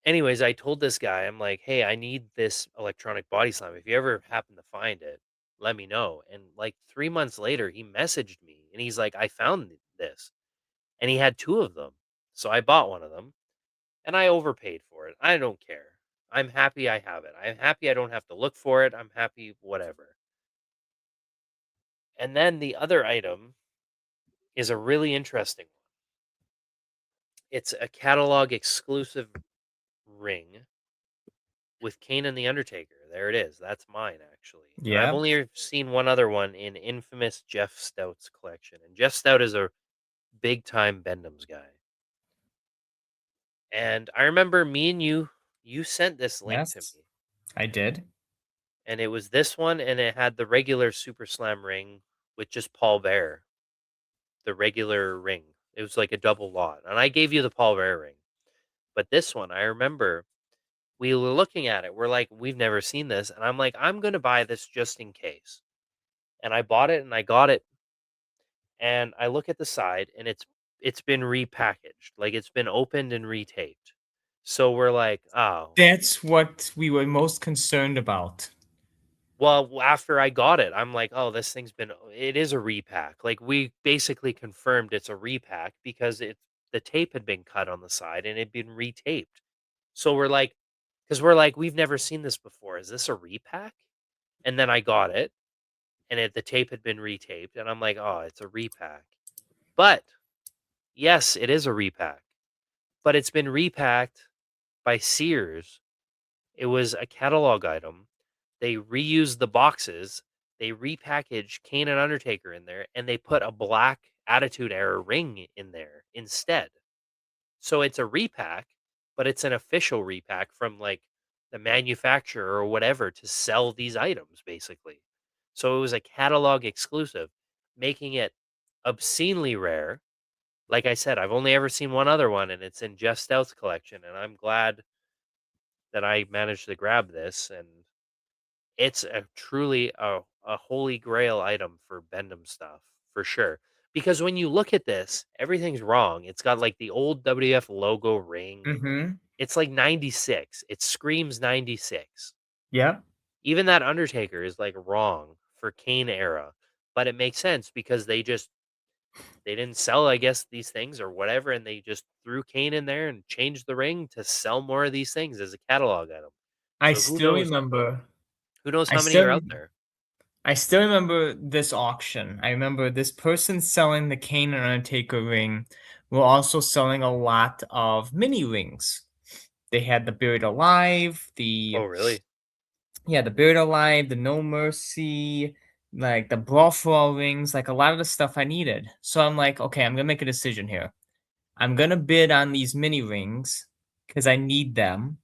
anyways, I told this guy, I'm like, "Hey, I need this electronic body slam. If you ever happen to find it, let me know." And like 3 months later, he messaged me and he's like, "I found this." And he had 2 of them. So I bought one of them and I overpaid for it. I don't care. I'm happy I have it. I'm happy I don't have to look for it. I'm happy whatever. And then the other item is a really interesting one. It's a catalog exclusive ring with Kane and the Undertaker. There it is. That's mine actually. And I've Yeah, only seen one other one in infamous Jeff Stout's collection. And Jeff Stout is a big time Bend-Ems guy. And I remember me and you sent this link to yes, me. I did. And it was this one and it had the regular Super Slam ring with just Paul Bear, the regular ring. It was like a double lot. And I gave you the Paul Bear ring. But this one, I remember we were looking at it. We're like, we've never seen this. And I'm like, I'm going to buy this just in case. And I bought it and I got it. And I look at the side and it's been repackaged. Like it's been opened and retaped. So we're like, oh, That's what we were most concerned about. well, after I got it, I'm like, oh, this thing's been, it is a repack. Like we basically confirmed it's a repack because the tape had been cut on the side and it had been retaped. So we're like, because we're like, we've never seen this before. Is this a repack? And then I got it and the tape had been retaped. And I'm like, oh, it's a repack. But yes, it is a repack, but it's been repacked by Sears. It was a catalog item. They reused the boxes. They repackaged Kane and Undertaker in there, and they put a black Attitude Era ring in there instead. So it's a repack, but it's an official repack from like the manufacturer or whatever to sell these items, basically. So it was a catalog exclusive, making it obscenely rare. Like I said, I've only ever seen one other one, and it's in Jeff Stout's collection, and I'm glad that I managed to grab this, and it's a truly a holy grail item for Bendham stuff, for sure. Because when you look at this, everything's wrong. It's got, like, the old WWF logo ring. Mhm. It's, like, '96. It screams '96. Yep. Even that Undertaker is, like, wrong for Kane era, but it makes sense because they didn't sell, I guess, these things or whatever, and they just threw Kane in there and changed the ring to sell more of these things as a catalog item. I So still remember who knows I how many are still out there? I still remember this auction. I remember this person selling the Kane and Undertaker ring were also selling a lot of mini rings. They had the Buried Alive, Oh, really? the Buried Alive, the No Mercy, like the Brawl for All rings, like a lot of the stuff I needed. So I'm like, okay, I'm gonna make a decision here. I'm gonna bid on these mini rings because I need them,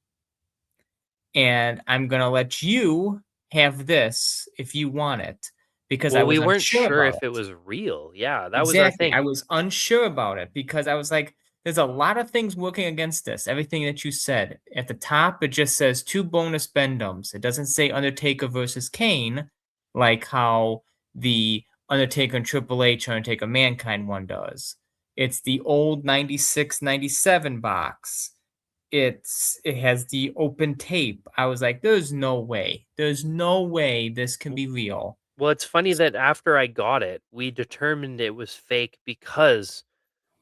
and I'm gonna let you have this if you want it because I Well, was we weren't unsure sure about if it it. was real. Yeah, that was our Exactly. thing. I was unsure about it because I was like, there's a lot of things working against this. Everything that you said. At the top, it just says two bonus Bend-Ems. It doesn't say Undertaker versus Kane, like how the Undertaker and Triple H Undertaker Mankind one does. It's the old 96, 97 box. It has the open tape. I was like, there's no way. There's no way this can W be real. Well, it's funny that after I got it, we determined it was fake because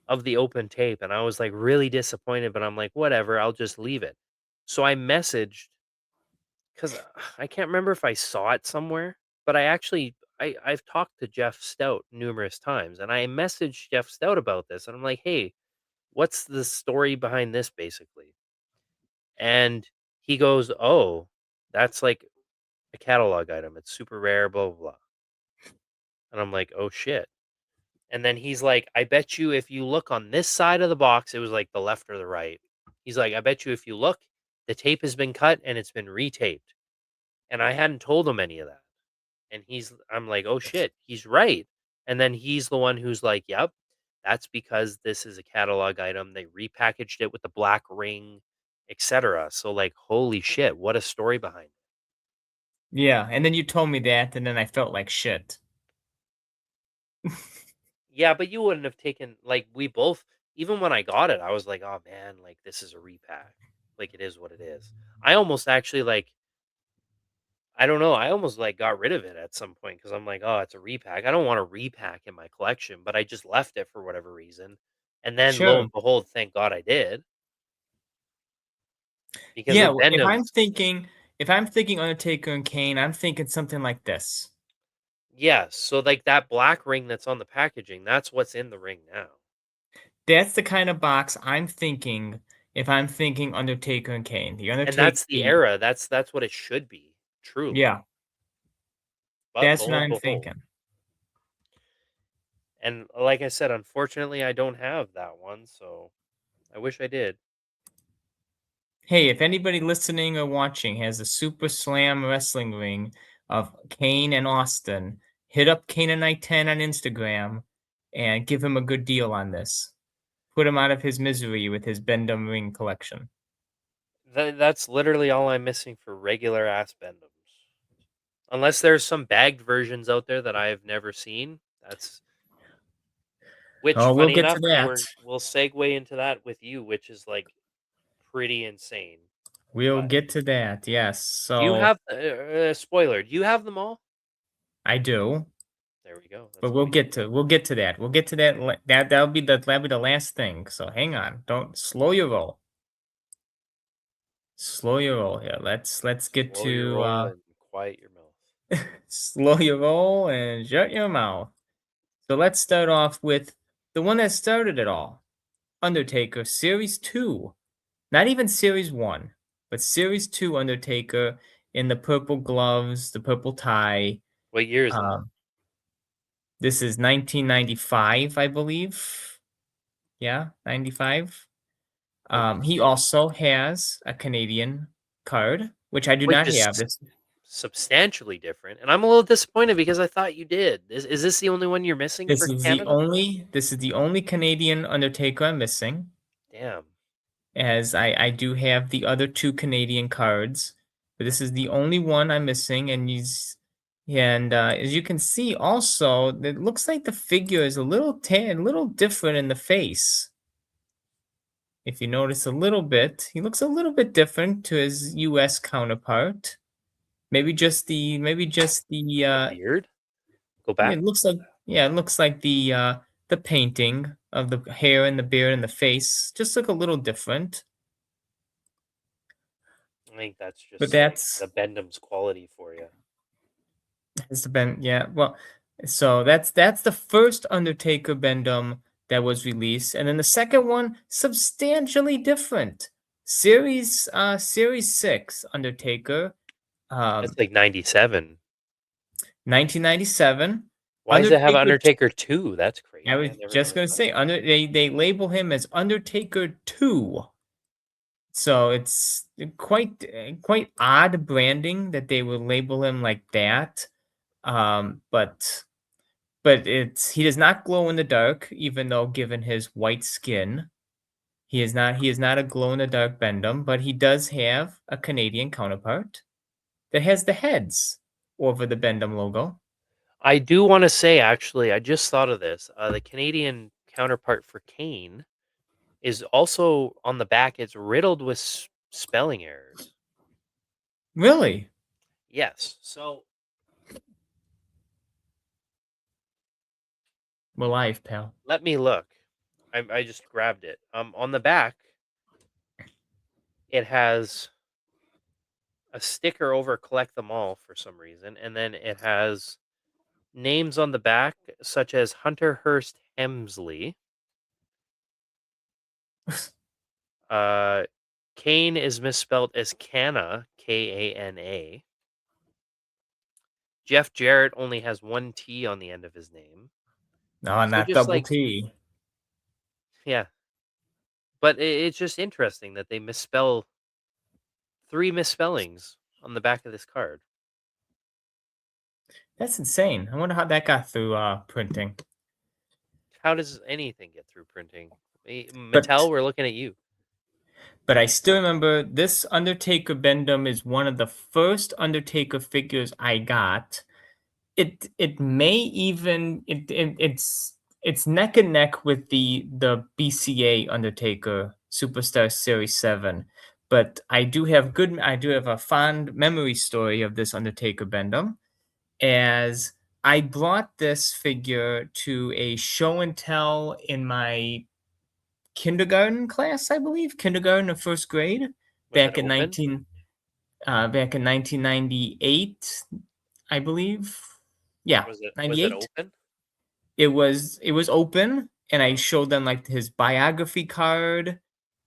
of the open tape, and I was, like, really disappointed, but I'm like, "Whatever, I'll just leave it." So I messaged 'cause I can't remember if I saw it somewhere, but I've talked to Jeff Stout numerous times, and I messaged Jeff Stout about this, and I'm like, "Hey, what's the story behind this, basically?" And he goes, "Oh, that's like a catalog item. It's super rare, blah, blah, blah." And I'm like, "Oh, shit." And then he's like, "I bet you if you look on this side of the box," it was like the left or the right. He's like, "I bet you if you look, the tape has been cut and it's been retaped." And I hadn't told him any of that. I'm like, "Oh, shit, he's right." And then he's the one who's like, "Yep, That's because this is a catalog item. They repackaged it with the black ring, etc. So, like, holy shit, what a story behind it. Yeah, and then you told me that, and then I felt like shit. Yeah, but you wouldn't have taken like we both. Even when I got it, I was like, oh man, like this is a repack. Like it is what it is. I almost actually like I don't know. I almost like got rid of it at some point because I'm like, oh, it's a repack. I don't want a repack in my collection, but I just left it for whatever reason. And then lo Sure. and behold, thank God I did. Because Yeah, with Bend-Ems, if I'm thinking Undertaker and Kane, I'm thinking something like this. yes. So like that black ring that's on the packaging, that's what's in the ring now. That's the kind of box I'm thinking if I'm thinking Undertaker and Kane. The And Undertaker that's the the era. That's what it should be, truly. yeah, But that's what lo and I'm behold. thinking. And like I said, unfortunately I don't have that one, so I wish I did. Hey, if anybody listening or watching has a Super Slam wrestling ring of Kane and Austin, hit up Canaanite10 on Instagram and give him a good deal on this. Put him out of his misery with his Bend-Em ring collection. That's literally all I'm missing for regular ass Bend-Ems. Unless there's some bagged versions out there that I've never seen. That's which Oh, we'll funny get to enough, that. we'll segue into that with you, which is like pretty insane. We'll But get to that. Yes. do you So have spoiler, do you have them all? I do, There we go. but That's all we need. we'll get to that. We'll get to that. That'll be the last thing. So hang on. Don't slow your roll. Slow your roll here. Let's get Slow your to roll and quiet your mouth. slow your roll and shut your mouth. So let's start off with the one that started it all. Undertaker Series 2. Not even Series 1, but Series 2 Undertaker in the purple gloves, the purple tie. What year is that? Um, this is 1995, I believe. Yeah, 95. Holy He shit. also has a Canadian card, which I do Which not is have. This substantially different, and I'm a little disappointed because I thought you did. Is this the only one you're missing for Canada? this is the only Canadian Undertaker I'm missing, Damn. as I do have the other two Canadian cards, but this is the only one I'm missing, as you can see, also it looks like the figure is a little different in the face. If you notice a little bit, he looks a little bit different to his U.S. counterpart. Maybe just the The beard? Go yeah, back? it looks like yeah, it looks like the painting of the hair and the beard and the face just look a little different. I think that's But just like the Bend-Ems quality for you. has been yeah. Well, so that's the first Undertaker Bend-Em that was released, and then the second one substantially different. Series 6 Undertaker, That's um, like 97. 1997. Why does it have Undertaker. Undertaker 2? That's I crazy. was I never just noticed gonna that. say they label him as Undertaker 2. So it's quite odd branding that they would label him like that. But he does not glow in the dark, even though given his white skin, he is not a glow in the dark Bendham, but he does have a Canadian counterpart that has the heads over the Bendham logo. I do wanna say, actually, I just thought of this, the Canadian counterpart for Kane is also on the back, it's riddled with spelling errors. Really? Yes, so We're live, pal. let me look. I just grabbed it. On the back, it has a sticker over "Collect Them All" for some reason, and then it has names on the back such as Hunter Hearst Hemsley. Uh, Kane is misspelled as Kana, Kana. Jeff Jarrett only has one T on the end of his name. No, So not just double like, T. yeah, but it's just interesting that they misspell three misspellings on the back of this card. That's insane. I wonder how that got through printing. How does anything get through printing? But Mattel, we're looking at you. I still remember this Undertaker Bend-Em is one of the first Undertaker figures I got. It may even it's neck and neck with the BCA Undertaker Superstar Series 7. But I do have a fond memory story of this Undertaker Bend-Em, as I brought this figure to a show and tell in my kindergarten class, I believe, kindergarten or first grade, Was it back in open? 1998, I believe. Yeah, Was it 98. open? It was open, and I Oh, showed them like his biography card,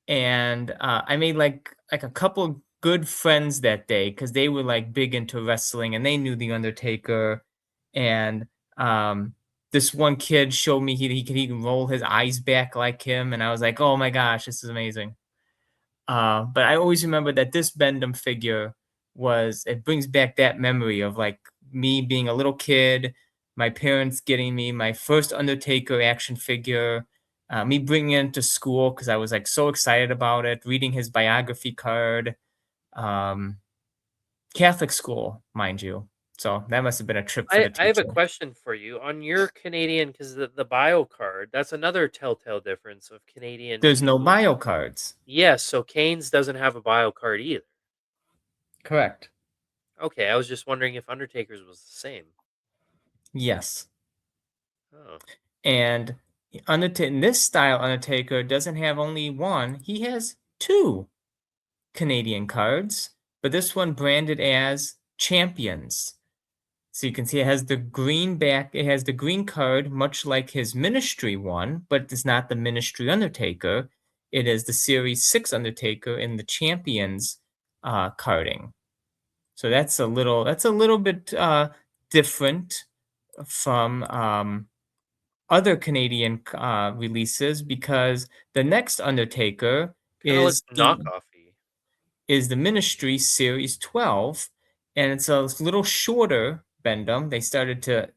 and I made like a couple good friends that day because they were like big into wrestling and they knew the Undertaker, and um, this one kid showed me he can roll his eyes back like him, and I was like, oh my gosh, this is amazing. But I always remember that this Bendham figure it brings back that memory of like me being a little kid, my parents getting me my first Undertaker action figure, me bringing it to school because I was like so excited about it, reading his biography card, um, Catholic school, mind you. So that must have been a trip for the I have a teacher. question for you on your Canadian because the bio card. That's another telltale difference of Canadian There's no to bio cards. yes. So Kane's doesn't have a bio card either. Correct. Okay, I was just wondering if Undertaker's was the same. Yes. Oh, And in this style, Undertaker doesn't have only one, he has two Canadian cards, but this one branded as Champions. So you can see it has the green back, it has the green card, much like his Ministry one, but it's not the Ministry Undertaker. It is the Series 6 Undertaker in the Champions carding. So that's a little bit different from other Canadian releases, because the next Undertaker kind of looks is knockoffy. the Ministry Series 12, and it's a little shorter Bendham. They started to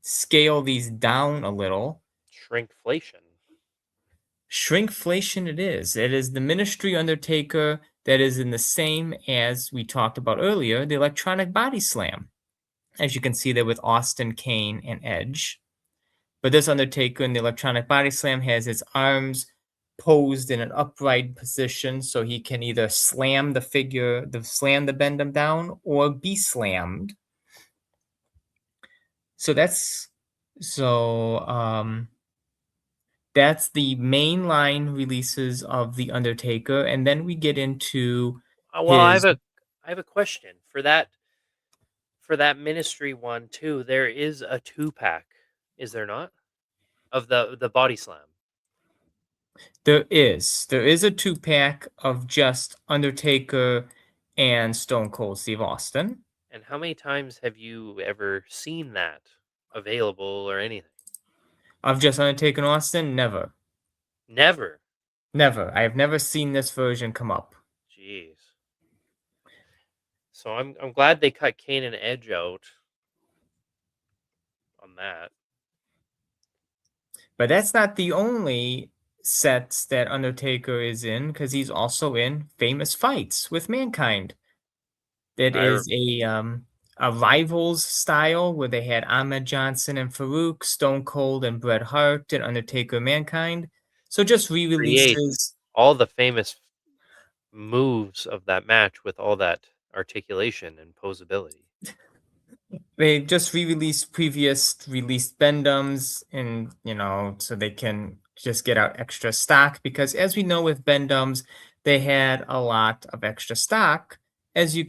scale these down a little. Shrinkflation. Shrinkflation it is. It is the Ministry Undertaker that is in the same as we talked about earlier, the Electronic Body Slam. As you can see there with Austin, Kane, and Edge. But this Undertaker in the Electronic Body Slam has his arms posed in an upright position, so he can either slam the Bend-Em down, or be slammed. So that's the mainline releases of the Undertaker, and then we get into Well, his. I have a question for that ministry one too. There is a 2 pack, is there not? Of the body slam. There is a 2 pack of just Undertaker and Stone Cold Steve Austin. And how many times have you ever seen that available or anything? Of just Undertaker and Austin, never. Never. Never. I have never seen this version come up. Jeez. So I'm glad they cut Kane and Edge out on that. But that's not the only sets that Undertaker is in, because he's also in Famous Fights with Mankind. That I re- is a rivals style where they had Ahmed Johnson and Farouk, Stone Cold and Bret Hart, and Undertaker Mankind. So just create re-releases. all the famous moves of that match with all that articulation and posability. They just re-released previous released Bend-Ems, and so they can just get out extra stock, because as we know with Bend-Ems, they had a lot of extra stock, as we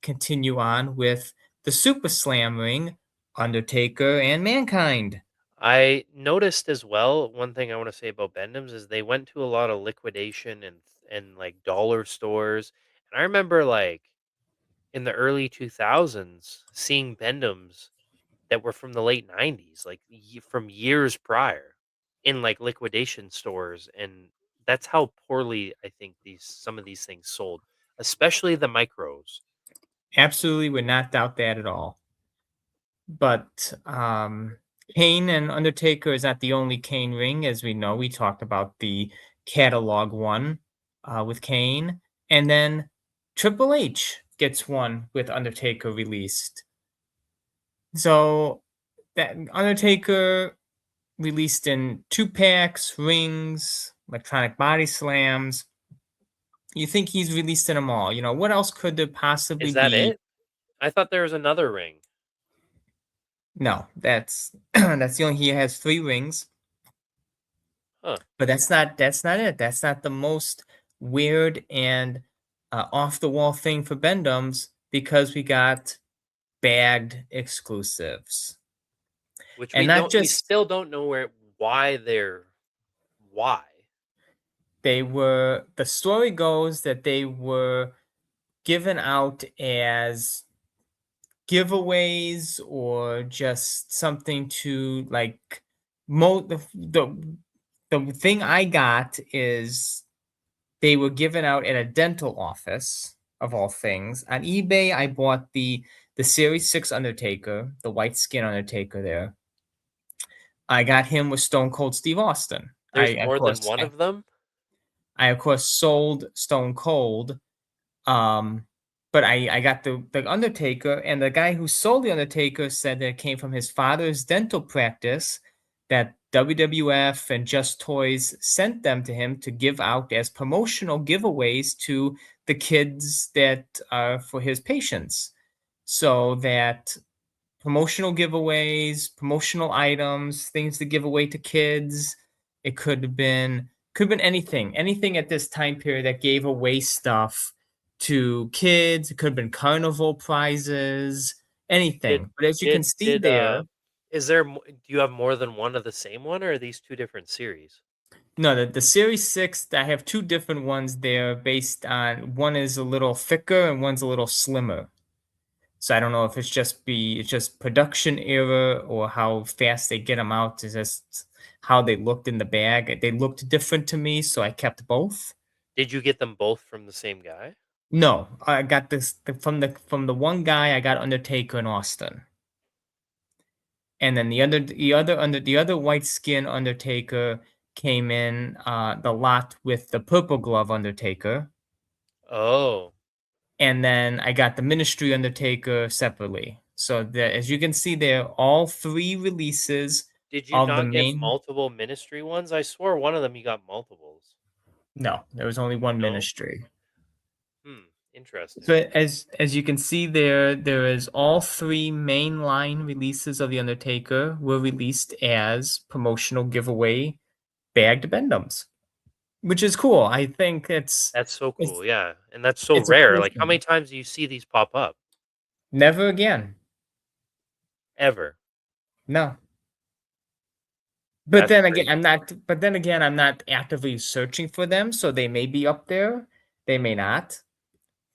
continue on with the Super Slam Ring, Undertaker and Mankind. I noticed as well, one thing I want to say about Bend-Ems is they went to a lot of liquidation and like dollar stores. And I remember like in the early 2000s seeing Bend-Ems that were from the late 90s, like from years prior in like liquidation stores, and that's how poorly I think these some of these things sold, especially the micros. Absolutely would not doubt that at all. But Kane and Undertaker is not the only Kane ring, as we know. We talked about the catalog one with Kane, and then Triple H gets one with Undertaker released. So that Undertaker released in 2 packs, rings, electronic body slams. You think he's released in them all? What else could there possibly Is that be? it? I thought there was another ring. No, that's that's the only. He has 3 rings. Huh. But that's not it. That's not the most weird and off the wall thing for Bend-Ems because we got bagged exclusives. Which And not we just still don't know why they're why. the story goes that they were given out as giveaways or just something to like the thing I got is they were given out at a dental office of all things. On eBay, I bought the Series 6 Undertaker, the white skin Undertaker there. I got him with Stone Cold Steve Austin. There's more than one of them? I of course sold Stone Cold. Um, but I got the Undertaker, and the guy who sold the Undertaker said that it came from his father's dental practice, that WWF and Just Toys sent them to him to give out as promotional giveaways to the kids that are for his patients. So that promotional giveaways, promotional items, things to give away to kids. It could have been anything at this time period that gave away stuff to kids. It could have been carnival prizes, Did anything. But as you can see did there, is there do you have more than one of the same one, or are these two different series? no, the Series 6, I have 2 different ones there based on one is a little thicker and one's a little slimmer. So I don't know if it's just production error or how fast they get them out. Is just how they looked in the bag. They looked different to me, so I kept both. Did you get them both from the same guy? No, I got from the one guy. I got Undertaker and Austin, and then the other white skin Undertaker came in the lot with the purple glove Undertaker, Oh. and then I got the Ministry Undertaker separately. So that, as you can see there, all 3 releases Did you of the not get main. multiple ministry ones? I swore one of them you got multiples. No, there was only one No? Ministry. Hmm, interesting. So as you can see there, there is all 3 mainline releases of the Undertaker were released as promotional giveaway bagged Bend-Ems, which is cool. I think That's so it's cool, yeah, and that's so it's a rare, cool like, how many thing. times do you see these pop up? Never again. Ever. No. But That's then again, crazy. I'm not actively searching for them, so they may be up there. They may not.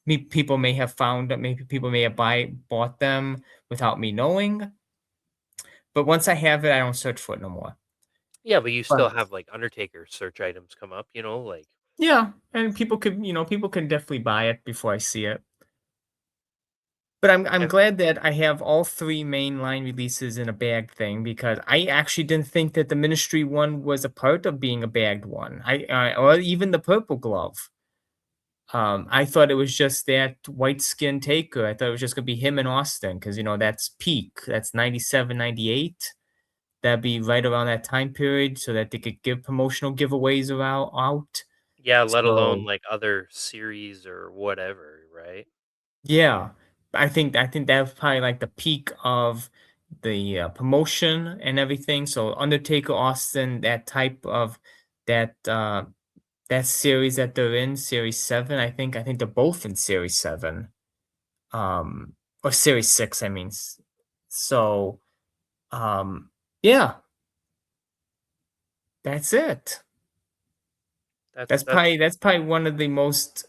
People may have found them. Maybe people may have bought them without me knowing. But once I have it, I don't search for it no more. Yeah, but you still But have, like, Undertaker search items come up, like yeah, and people can definitely buy it before I see it. But I'm and glad that I have all 3 mainline releases in a bag thing because I actually didn't think that the Ministry one was a part of being a bagged one. Or even the Purple Glove. I thought it was just that white skin Taker. I thought it was just gonna be him and Austin because that's peak. That's 97, 98. That'd be right around that time period so that they could give promotional giveaways around out. yeah, let alone, So like, other series or whatever, right? yeah, I think that was probably like the peak of the promotion and everything. So Undertaker Austin, that type of that that series that they're in, Series 7. I think they're both in Series 7. Um or Series 6, I mean. So um yeah, that's it. That's That's probably one of the most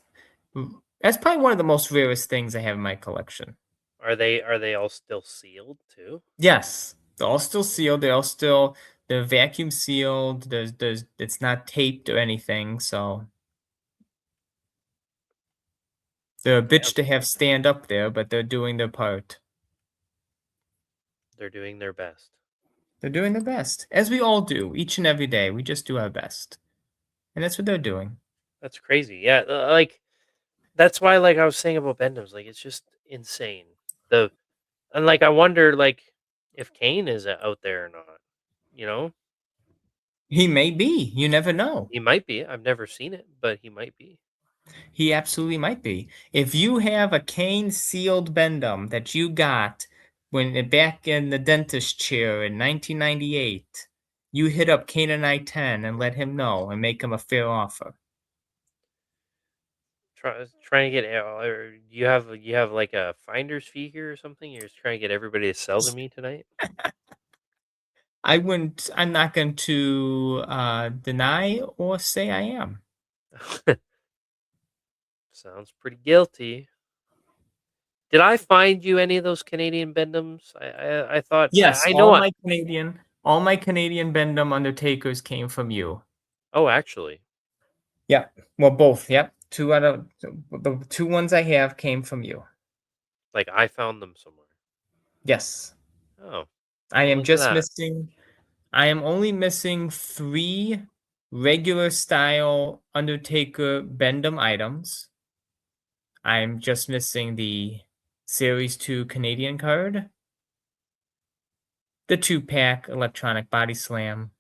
rarest things I have in my collection. are they all still sealed too? Yes, they're all still sealed. They're vacuum sealed. There's it's not taped or anything, so they're a Damn, bitch to have stand up there, but they're doing their part. they're doing their best. They're doing their best, as we all do each and every day. We just do our best, and that's what they're doing. That's crazy. Yeah, like that's why, like I was saying about Bend-Ems, like it's just insane. The and like I wonder, like if Kane is out there or not. You know, He may be. You never know. he might be. I've never seen it, but he might be. He absolutely might be. If you have a cane sealed Bendum that you got when back in the dentist chair in 1998, you hit up Canaanite 10 and let him know and make him a fair offer. Trying to get. Or you have like a finder's fee here or something. You're just trying to get everybody to sell to me tonight. I'm not going to deny or say I am. Sounds pretty guilty. Did I find you any of those Canadian Bend-Ems? I thought Yes, I know. All my Canadian Bendum Undertakers came from you. Oh, actually, Yeah. Well, both. Yep. Two out of the two ones I have came from you. like I found them somewhere. Yes. Oh, I well, am look at just that. missing I am only missing 3 regular style Undertaker Bendum items. I'm just missing the Series 2 Canadian card, the 2-pack electronic body slam,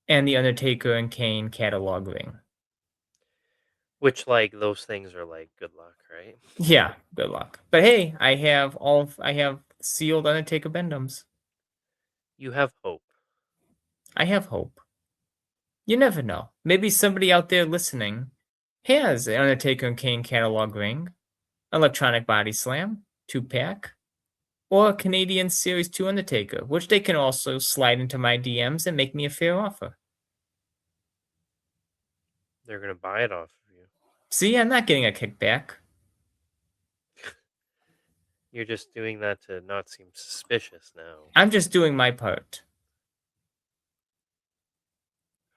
and the Undertaker and Kane catalog ring. Which like those things are like good luck, right? Yeah, good luck. But hey, I have sealed Undertaker Bendums. You have hope. I have hope. You never know. Maybe somebody out there listening has an Undertaker and Kane catalog ring, electronic body slam, 2-pack, or a Canadian Series 2 Undertaker, which they can also slide into my DMs and make me a fair offer. They're gonna buy it off of you. See, I'm not getting a kickback. You're just doing that to not seem suspicious now. I'm just doing my part.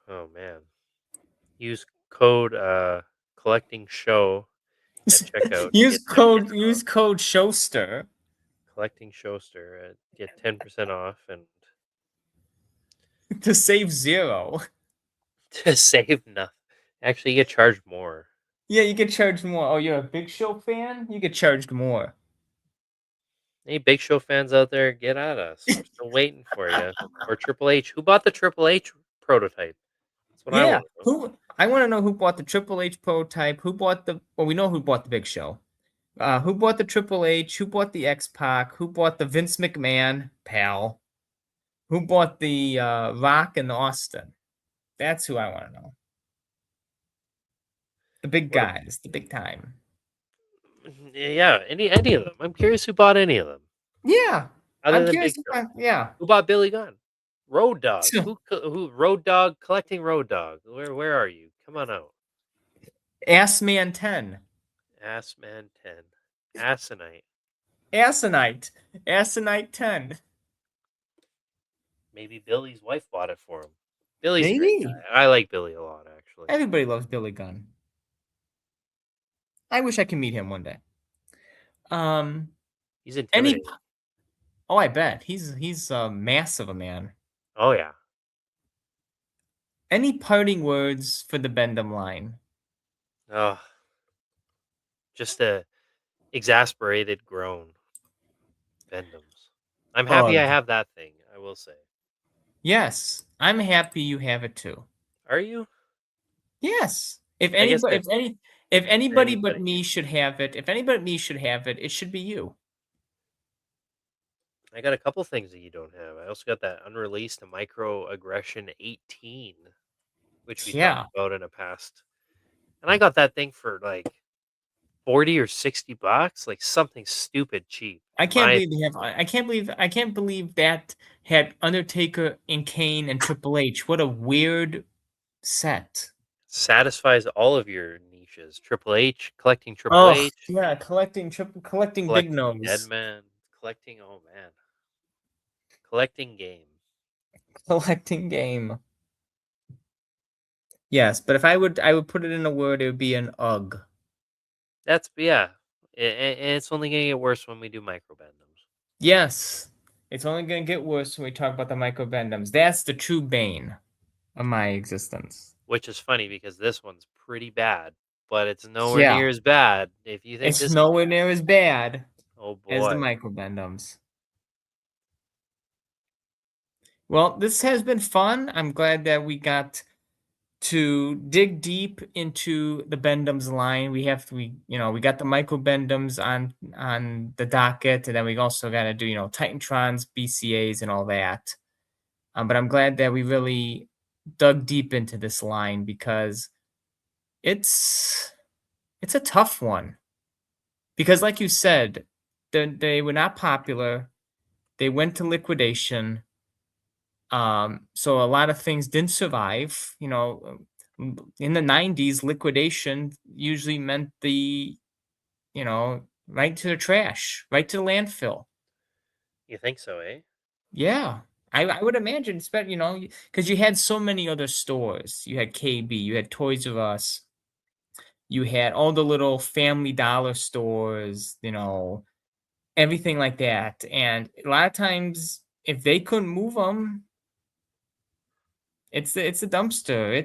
Oh man. Use code collecting show at checkout to get 10% off. Use code Showster Collecting Showster get 10% off and to save 0. to save nothing. Actually, you get charged more. Yeah, you get charged more. Oh, you're a Big Show fan? You get charged more. Any Big Show fans out there, get at us. We're still waiting for you. Or Triple H. Who bought the Triple H prototype? That's what I Yeah, want to know. who I want to know who bought the Triple H prototype, who bought the well, we know who bought the Big Show. Who bought the Triple H? Who bought the X Pac? Who bought the Vince McMahon pal? Who bought the Rock and Austin? That's who I want to know. The big What? guys, the big time. Yeah, any of them. I'm curious who bought any of them Yeah, other I'm than curious. Big Show. Yeah, Who bought Billy Gunn? Road Dog. Who Road Dog collecting Road Dog? Where are you? Come on out. Ass Man 10, Ass Man 10. Asinite. Asinite, Asinite 10. Maybe Billy's wife bought it for him. Billy's a great Maybe guy. I like Billy a lot, actually. everybody loves Billy Gunn. I wish I could meet him one day. He's Any intimidating. Oh, I bet he's massive a man. Oh yeah. Any parting words for the Bendham line? Oh, just a exasperated groan. Bend-Ems. I'm happy I Ugh. have that thing. I will say. Yes, I'm happy you have it too. Are you? Yes. If I guess anybody, if anybody but anybody. me should have it, if anybody but me should have it, it should be you. I got a couple things that you don't have. I also got that unreleased microaggression 18, which we talked Yeah, about in a past. And I got that thing for like 40 or $60, like something stupid cheap, I in can't my believe they have. I can't believe that had Undertaker and Kane and Triple H. What a weird set. satisfies all of your niches. Triple H, collecting Triple Oh H, yeah, collecting big collecting nose, Deadman, collecting oh man, collecting game. collecting game. Yes, but if I would put it in a word, it would be an ugh. That's yeah. And it's only gonna get worse when we do micro Bend-Ems. Yes, It's only going to get worse when we talk about the micro Bend-Ems. That's the true bane of my existence. Which is funny because this one's pretty bad, but it's nowhere Yeah, near as bad. If you think it's this is nowhere bad, near as bad oh as the boy. micro Bend-Ems. Well, this has been fun. I'm glad that we got to dig deep into the Bend-Ems line. We got the micro Bend-Ems on the docket, and then we also got to do, Titantrons, BCAs, and all that. But I'm glad that we really dug deep into this line because it's it's a tough one. Because, like you said, they were not popular. They went to liquidation. So a lot of things didn't survive. In the '90s, liquidation usually meant right to the trash, right to the landfill. You think so, eh? Yeah. I would imagine, because you had so many other stores. You had KB, you had Toys R Us, you had all the little Family Dollar stores, everything like that. And a lot of times, if they couldn't move them, it's a dumpster.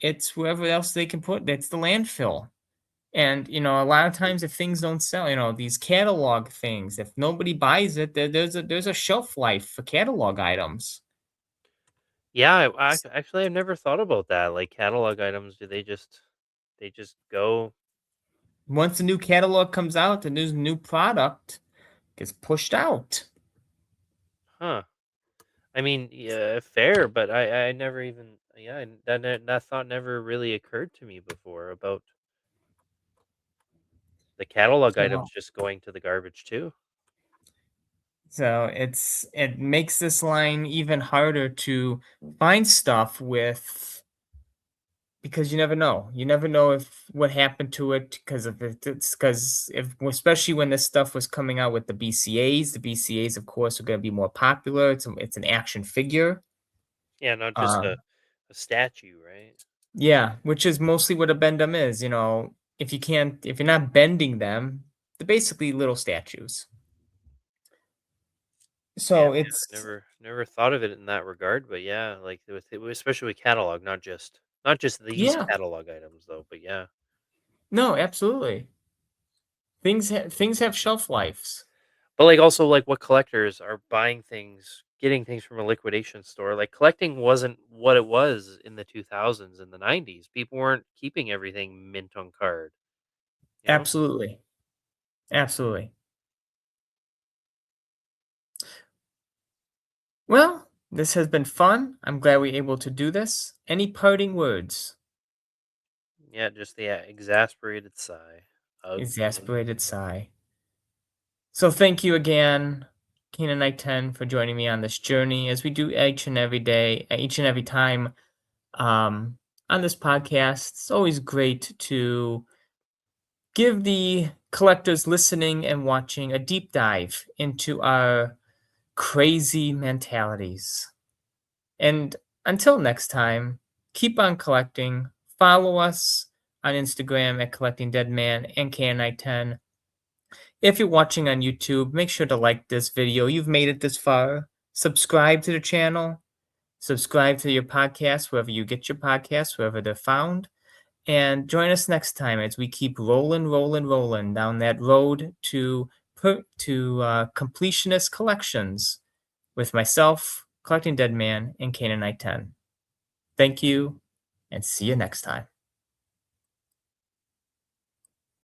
It's whoever else they can put. That's the landfill. And a lot of times, if things don't sell, these catalog things, if nobody buys it, there's a shelf life for catalog items. Yeah, actually I've never thought about that. Like catalog items, do they just go, Once a new catalog comes out, the new product gets pushed out. huh? I mean, yeah, fair, but I never even yeah, that thought never really occurred to me before about the catalog So, items just going to the garbage too. it makes this line even harder to find stuff with because you never know. You never know if what happened to it because of it. It's because if especially when this stuff was coming out with the BCAs, of course, are going to be more popular. It's an action figure. Yeah, not just Um, a statue, right? yeah, which is mostly what a bendum is. If you're not bending them, they're basically little statues. Yeah, So yeah, it's never thought of it in that regard, but yeah, like especially with catalog, not just these yeah, catalog items though, but yeah. no, absolutely. Things have shelf lives. But like also like what collectors are buying things, getting things from a liquidation store. Like collecting wasn't what it was in the 2000s and the 90s. People weren't keeping everything mint on card, you know? Absolutely, absolutely. Well, this has been fun. I'm glad we are able to do this. Any parting words? Yeah, just the exasperated sigh. Ugh. Exasperated sigh. So thank you again, Canaanite 10, for joining me on this journey as we do each and every day, each and every time on this podcast. It's always great to give the collectors listening and watching a deep dive into our crazy mentalities. And until next time, keep on collecting. Follow us on Instagram at Collecting Dead Man and KNI10. If you're watching on YouTube, make sure to like this video. You've made it this far. Subscribe to the channel. Subscribe to your podcast, wherever you get your podcasts, wherever they're found. And join us next time as we keep rolling, rolling, rolling down that road to completionist collections with myself, Collecting Dead Man, and Canaanite 10. Thank you, and see you next time.